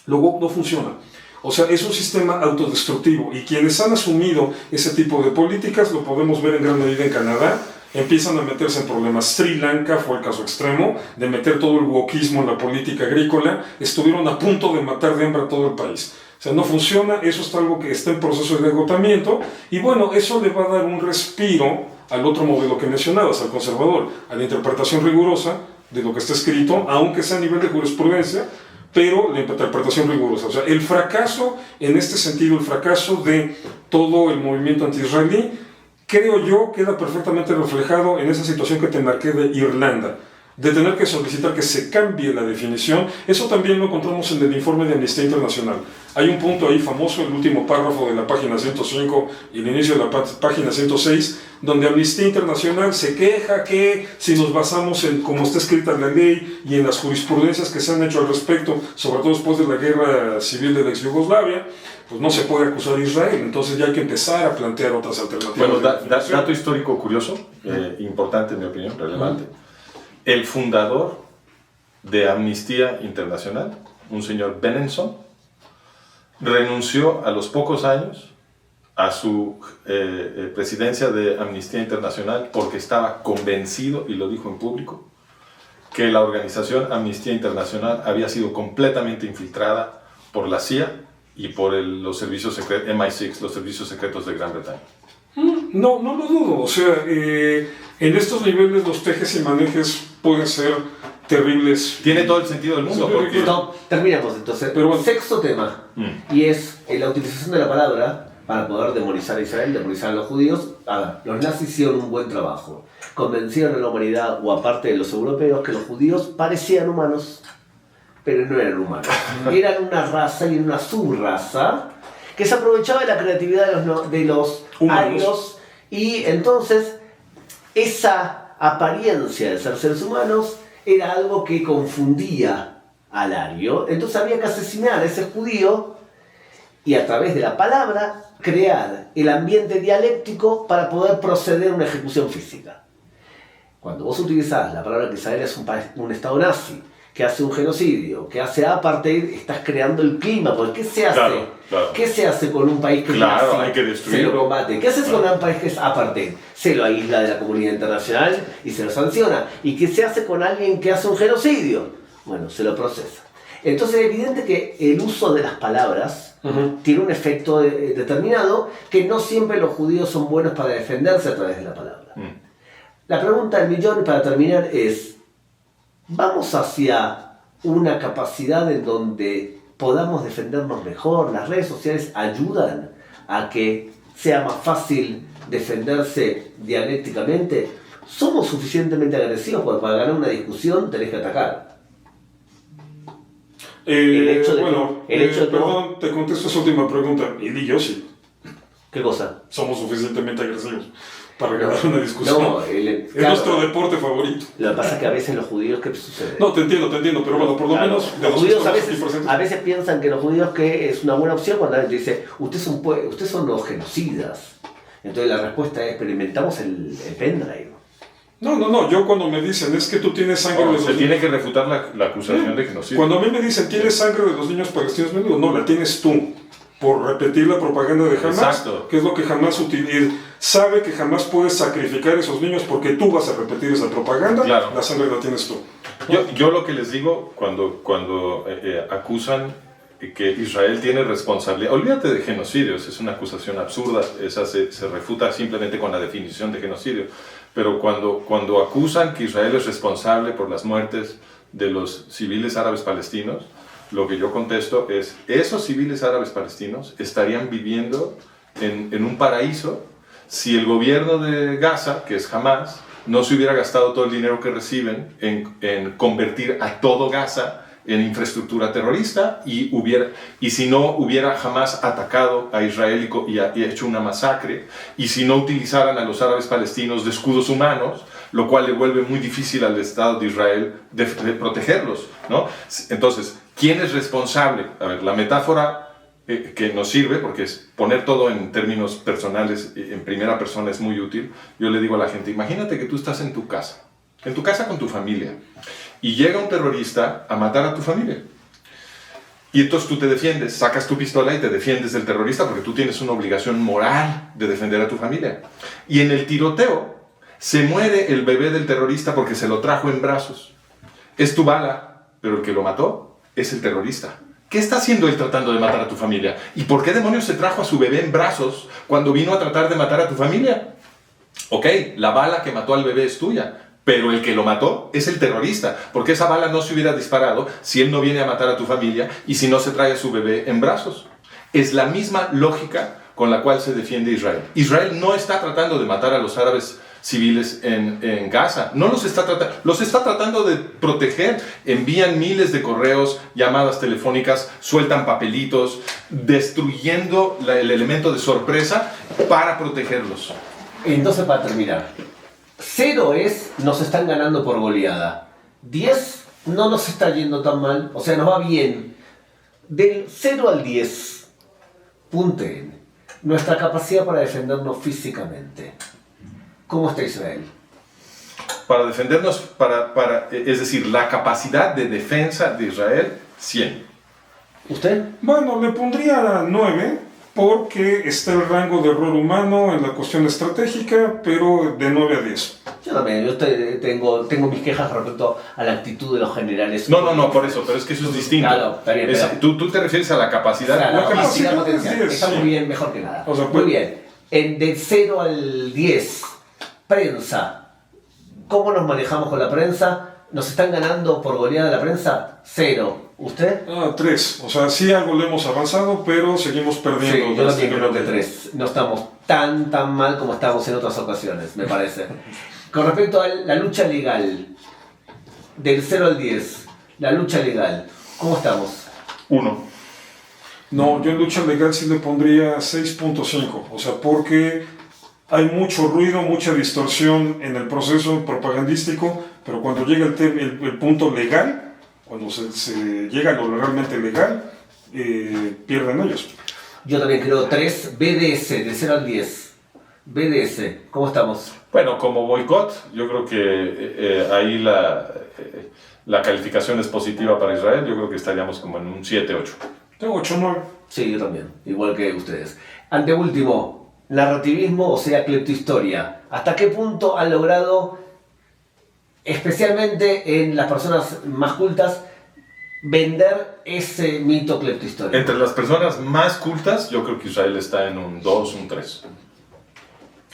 lo woke no funciona. O sea, es un sistema autodestructivo. Y quienes han asumido ese tipo de políticas, lo podemos ver en gran medida en Canadá, empiezan a meterse en problemas. Sri Lanka fue el caso extremo de meter todo el wokismo en la política agrícola. Estuvieron a punto de matar de hambre a todo el país. sea, no funciona, eso está algo que está en proceso de agotamiento, y bueno, eso le va a dar un respiro al otro modelo que mencionabas, al conservador, a la interpretación rigurosa de lo que está escrito, aunque sea a nivel de jurisprudencia, pero la interpretación rigurosa. O sea, el fracaso, en este sentido, el fracaso de todo el movimiento anti-israelí, creo yo, queda perfectamente reflejado en esa situación que te marqué de Irlanda, de tener que solicitar que se cambie la definición. Eso también lo encontramos en el informe de Amnistía Internacional. Hay un punto ahí famoso, el último párrafo de la página 105 y el inicio de la página 106, donde Amnistía Internacional se queja que si nos basamos en cómo está escrita la ley y en las jurisprudencias que se han hecho al respecto, sobre todo después de la guerra civil de la ex Yugoslavia, pues no se puede acusar a Israel. Entonces ya hay que empezar a plantear otras alternativas. Bueno, dato histórico curioso, importante en mi opinión, relevante. El fundador de Amnistía Internacional, un señor Benenson, renunció a los pocos años a su presidencia de Amnistía Internacional porque estaba convencido, y lo dijo en público, que la organización Amnistía Internacional había sido completamente infiltrada por la CIA y por los servicios secretos, MI6, los servicios secretos de Gran Bretaña. No lo dudo. O sea, en estos niveles los tejes y manejes pueden ser terribles. Tiene todo el sentido del mundo. Porque... No, terminamos entonces. Pero bueno. Sexto tema, y es la utilización de la palabra para poder demonizar a Israel, demonizar a los judíos. A ver, los nazis hicieron un buen trabajo. Convencieron a la humanidad, o aparte de los europeos, que los judíos parecían humanos, pero no eran humanos. Eran una raza y una subraza que se aprovechaba de la creatividad de los arios, y entonces esa apariencia de ser seres humanos era algo que confundía al ario. Entonces había que asesinar a ese judío y a través de la palabra crear el ambiente dialéctico para poder proceder a una ejecución física. Cuando vos utilizás la palabra que Israel es un estado nazi, que hace un genocidio, que hace apartheid, estás creando el clima. Porque ¿qué se hace? Claro. ¿Qué se hace con un país que es nazi? Hay que destruirlo. Se lo combate. ¿Qué haces con un país que es apartheid? Se lo aísla de la comunidad internacional y se lo sanciona. ¿Y qué se hace con alguien que hace un genocidio? Bueno, se lo procesa. Entonces es evidente que el uso de las palabras tiene un efecto determinado, que no siempre los judíos son buenos para defenderse a través de la palabra. La pregunta del millón, para terminar, es: ¿vamos hacia una capacidad en donde podamos defendernos mejor? ¿Las redes sociales ayudan a que sea más fácil defenderse dialécticamente? ¿Somos suficientemente agresivos porque para ganar una discusión tenés que atacar? Perdón, te contesto esa última pregunta. Y yo sí. ¿Qué cosa? Somos suficientemente agresivos para ganar una discusión. No, es nuestro deporte favorito. Lo que pasa es que a veces los judíos, ¿qué sucede? No, te entiendo, pero bueno, por lo menos de los judíos a los veces piensan que los judíos que es una buena opción cuando alguien dice, ustedes son los genocidas. Entonces la respuesta es, pero inventamos el pendrive. No, yo cuando me dicen, es que tú tienes sangre de los niños... Se tiene que refutar la acusación de genocidio. Cuando a mí me dicen, tienes sangre de los niños palestinos, me digo, no, la tienes tú. Por repetir la propaganda de Hamas. Exacto. Que es lo que Hamas utiliza. Sabe que jamás puedes sacrificar a esos niños porque tú vas a repetir esa propaganda. Claro. La sangre la tienes tú. Yo lo que les digo cuando acusan que Israel tiene responsabilidad, olvídate de genocidios, es una acusación absurda, esa se refuta simplemente con la definición de genocidio, pero cuando acusan que Israel es responsable por las muertes de los civiles árabes palestinos, lo que yo contesto es, esos civiles árabes palestinos estarían viviendo en un paraíso si el gobierno de Gaza, que es Hamas, no se hubiera gastado todo el dinero que reciben en convertir a todo Gaza en infraestructura terrorista y si no hubiera jamás atacado a Israel y hecho una masacre, y si no utilizaran a los árabes palestinos de escudos humanos, lo cual le vuelve muy difícil al Estado de Israel de protegerlos, ¿no? Entonces, ¿quién es responsable? A ver, la metáfora que nos sirve, porque es poner todo en términos personales, en primera persona es muy útil. Yo le digo a la gente, imagínate que tú estás en tu casa con tu familia, y llega un terrorista a matar a tu familia. Y entonces tú te defiendes, sacas tu pistola y te defiendes del terrorista porque tú tienes una obligación moral de defender a tu familia. Y en el tiroteo se muere el bebé del terrorista porque se lo trajo en brazos. Es tu bala, pero el que lo mató es el terrorista, ¿Qué está haciendo él tratando de matar a tu familia? ¿Y por qué demonios se trajo a su bebé en brazos cuando vino a tratar de matar a tu familia? Ok, la bala que mató al bebé es tuya, pero el que lo mató es el terrorista, porque esa bala no se hubiera disparado si él no viene a matar a tu familia y si no se trae a su bebé en brazos. Es la misma lógica con la cual se defiende Israel. Israel no está tratando de matar a los árabes civiles en Gaza, no los está tratando de proteger. Envían miles de correos, llamadas telefónicas, sueltan papelitos, destruyendo el elemento de sorpresa para protegerlos. Entonces, para terminar, 0 es nos están ganando por goleada. 10 no nos está yendo tan mal, o sea, nos va bien. Del 0 al 10, punten nuestra capacidad para defendernos físicamente. ¿Cómo está Israel? Para defendernos, es decir, la capacidad de defensa de Israel, 100. ¿Usted? Bueno, le pondría 9 porque está el rango de error humano en la cuestión estratégica, pero de 9 a 10. Yo también, tengo mis quejas respecto a la actitud de los generales. No, por eso, pero es que eso es distinto. Claro, está bien, Tú te refieres a la capacidad. O sea, la La capacidad capacidad potencial. es 10, Está sí. muy bien, mejor que nada. O sea, muy bien. De 0 al 10, prensa. ¿Cómo nos manejamos con la prensa? ¿Nos están ganando por goleada la prensa? 0. ¿Usted? 3. O sea, sí algo le hemos avanzado, pero seguimos perdiendo. Sí, yo también creo que 3. No estamos tan mal como estábamos en otras ocasiones, me parece. Con respecto a la lucha legal, del 0 al 10, la lucha legal, ¿cómo estamos? 1. No, yo en lucha legal sí le pondría 6.5. O sea, porque hay mucho ruido, mucha distorsión en el proceso propagandístico, pero cuando llega el punto legal, cuando se llega a lo realmente legal, pierden ellos. Yo también creo 3, BDS, del 0 al 10. BDS, ¿cómo estamos? Bueno, como boicot, yo creo que ahí la calificación es positiva para Israel. Yo creo que estaríamos como en un 7-8. Tengo 8-9. Sí, yo también, igual que ustedes. Anteúltimo, narrativismo, o sea, cleptohistoria. ¿Hasta qué punto han logrado, especialmente en las personas más cultas, vender ese mito cleptohistórico? Entre las personas más cultas, yo creo que Israel está en un 2, un 3.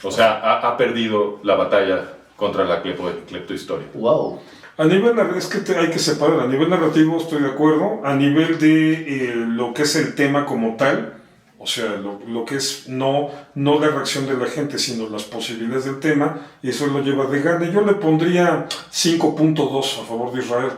O sea, ha perdido la batalla contra la cleptohistoria. Wow. A nivel, es que hay que separar, a nivel narrativo estoy de acuerdo, a nivel de lo que es el tema como tal, o sea, lo que es no la reacción de la gente, sino las posibilidades del tema, y eso lo lleva de gane. Yo le pondría 5.2 a favor de Israel,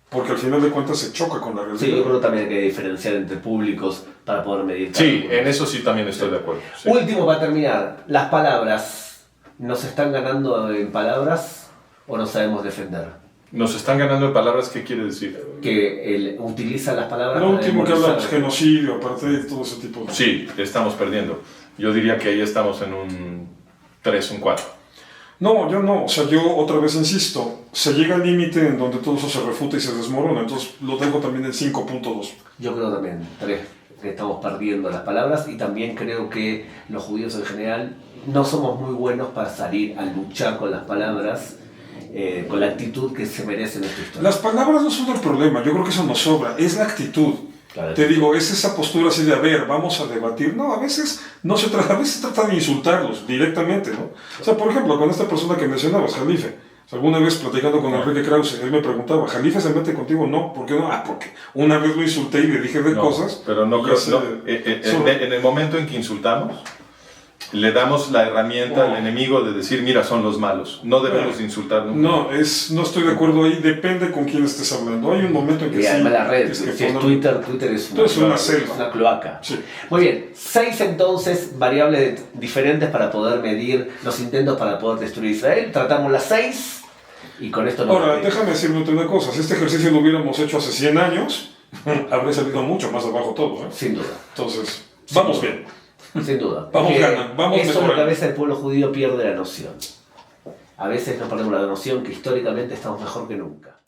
porque al final de cuentas se choca con la realidad. Sí, yo creo que también hay que diferenciar entre públicos para poder medir. Sí, en eso sí también estoy de acuerdo. Sí. Último para terminar, las palabras. ¿Nos están ganando en palabras o no sabemos defender? Nos están ganando en palabras, ¿qué quiere decir? Que él utiliza las palabras. Lo para último que demonizar. hablamos, genocidio, apartheid, todo ese tipo de... Sí, estamos perdiendo. Yo diría que ahí estamos en un 3, un 4. No, yo no, o sea, yo otra vez insisto, se llega al límite en donde todo eso se refuta y se desmorona, entonces lo dejo también en 5.2. Yo creo también, 3, que estamos perdiendo las palabras y también creo que los judíos en general no somos muy buenos para salir a luchar con las palabras, con la actitud que se merece nuestra historia. Las palabras no son el problema, yo creo que eso nos sobra, es la actitud. Claro. Te digo, es esa postura así de, a ver, vamos a debatir. No, a veces a veces se trata de insultarlos directamente, ¿no? O sea, por ejemplo, con esta persona que mencionabas, Jalife, alguna vez platicando con Enrique Krause, él me preguntaba, ¿Jalife se mete contigo? No, ¿por qué no? Ah, porque una vez lo insulté y le dije de cosas. Pero no creo, en el momento en que insultamos, le damos la herramienta al enemigo de decir, mira, son los malos. No debemos insultar nunca. No, no estoy de acuerdo ahí, depende con quién estés hablando. Hay un momento en que Y además sí, la red, es que si es poner- Twitter es una selva. una cloaca. Sí. Muy bien, 6 entonces variables diferentes para poder medir los intentos para poder destruir Israel. Tratamos las 6 y con esto nos Ahora, reímos. déjame decirte una cosa, si este ejercicio lo hubiéramos hecho hace 100 años, habría salido mucho más abajo todo, ¿eh? Sin duda, Entonces, vamos bien. sin duda. Vamos Porque ganando, vamos eso es lo mejorando. que a veces el pueblo judío pierde la noción. A veces nos perdemos la noción que históricamente estamos mejor que nunca.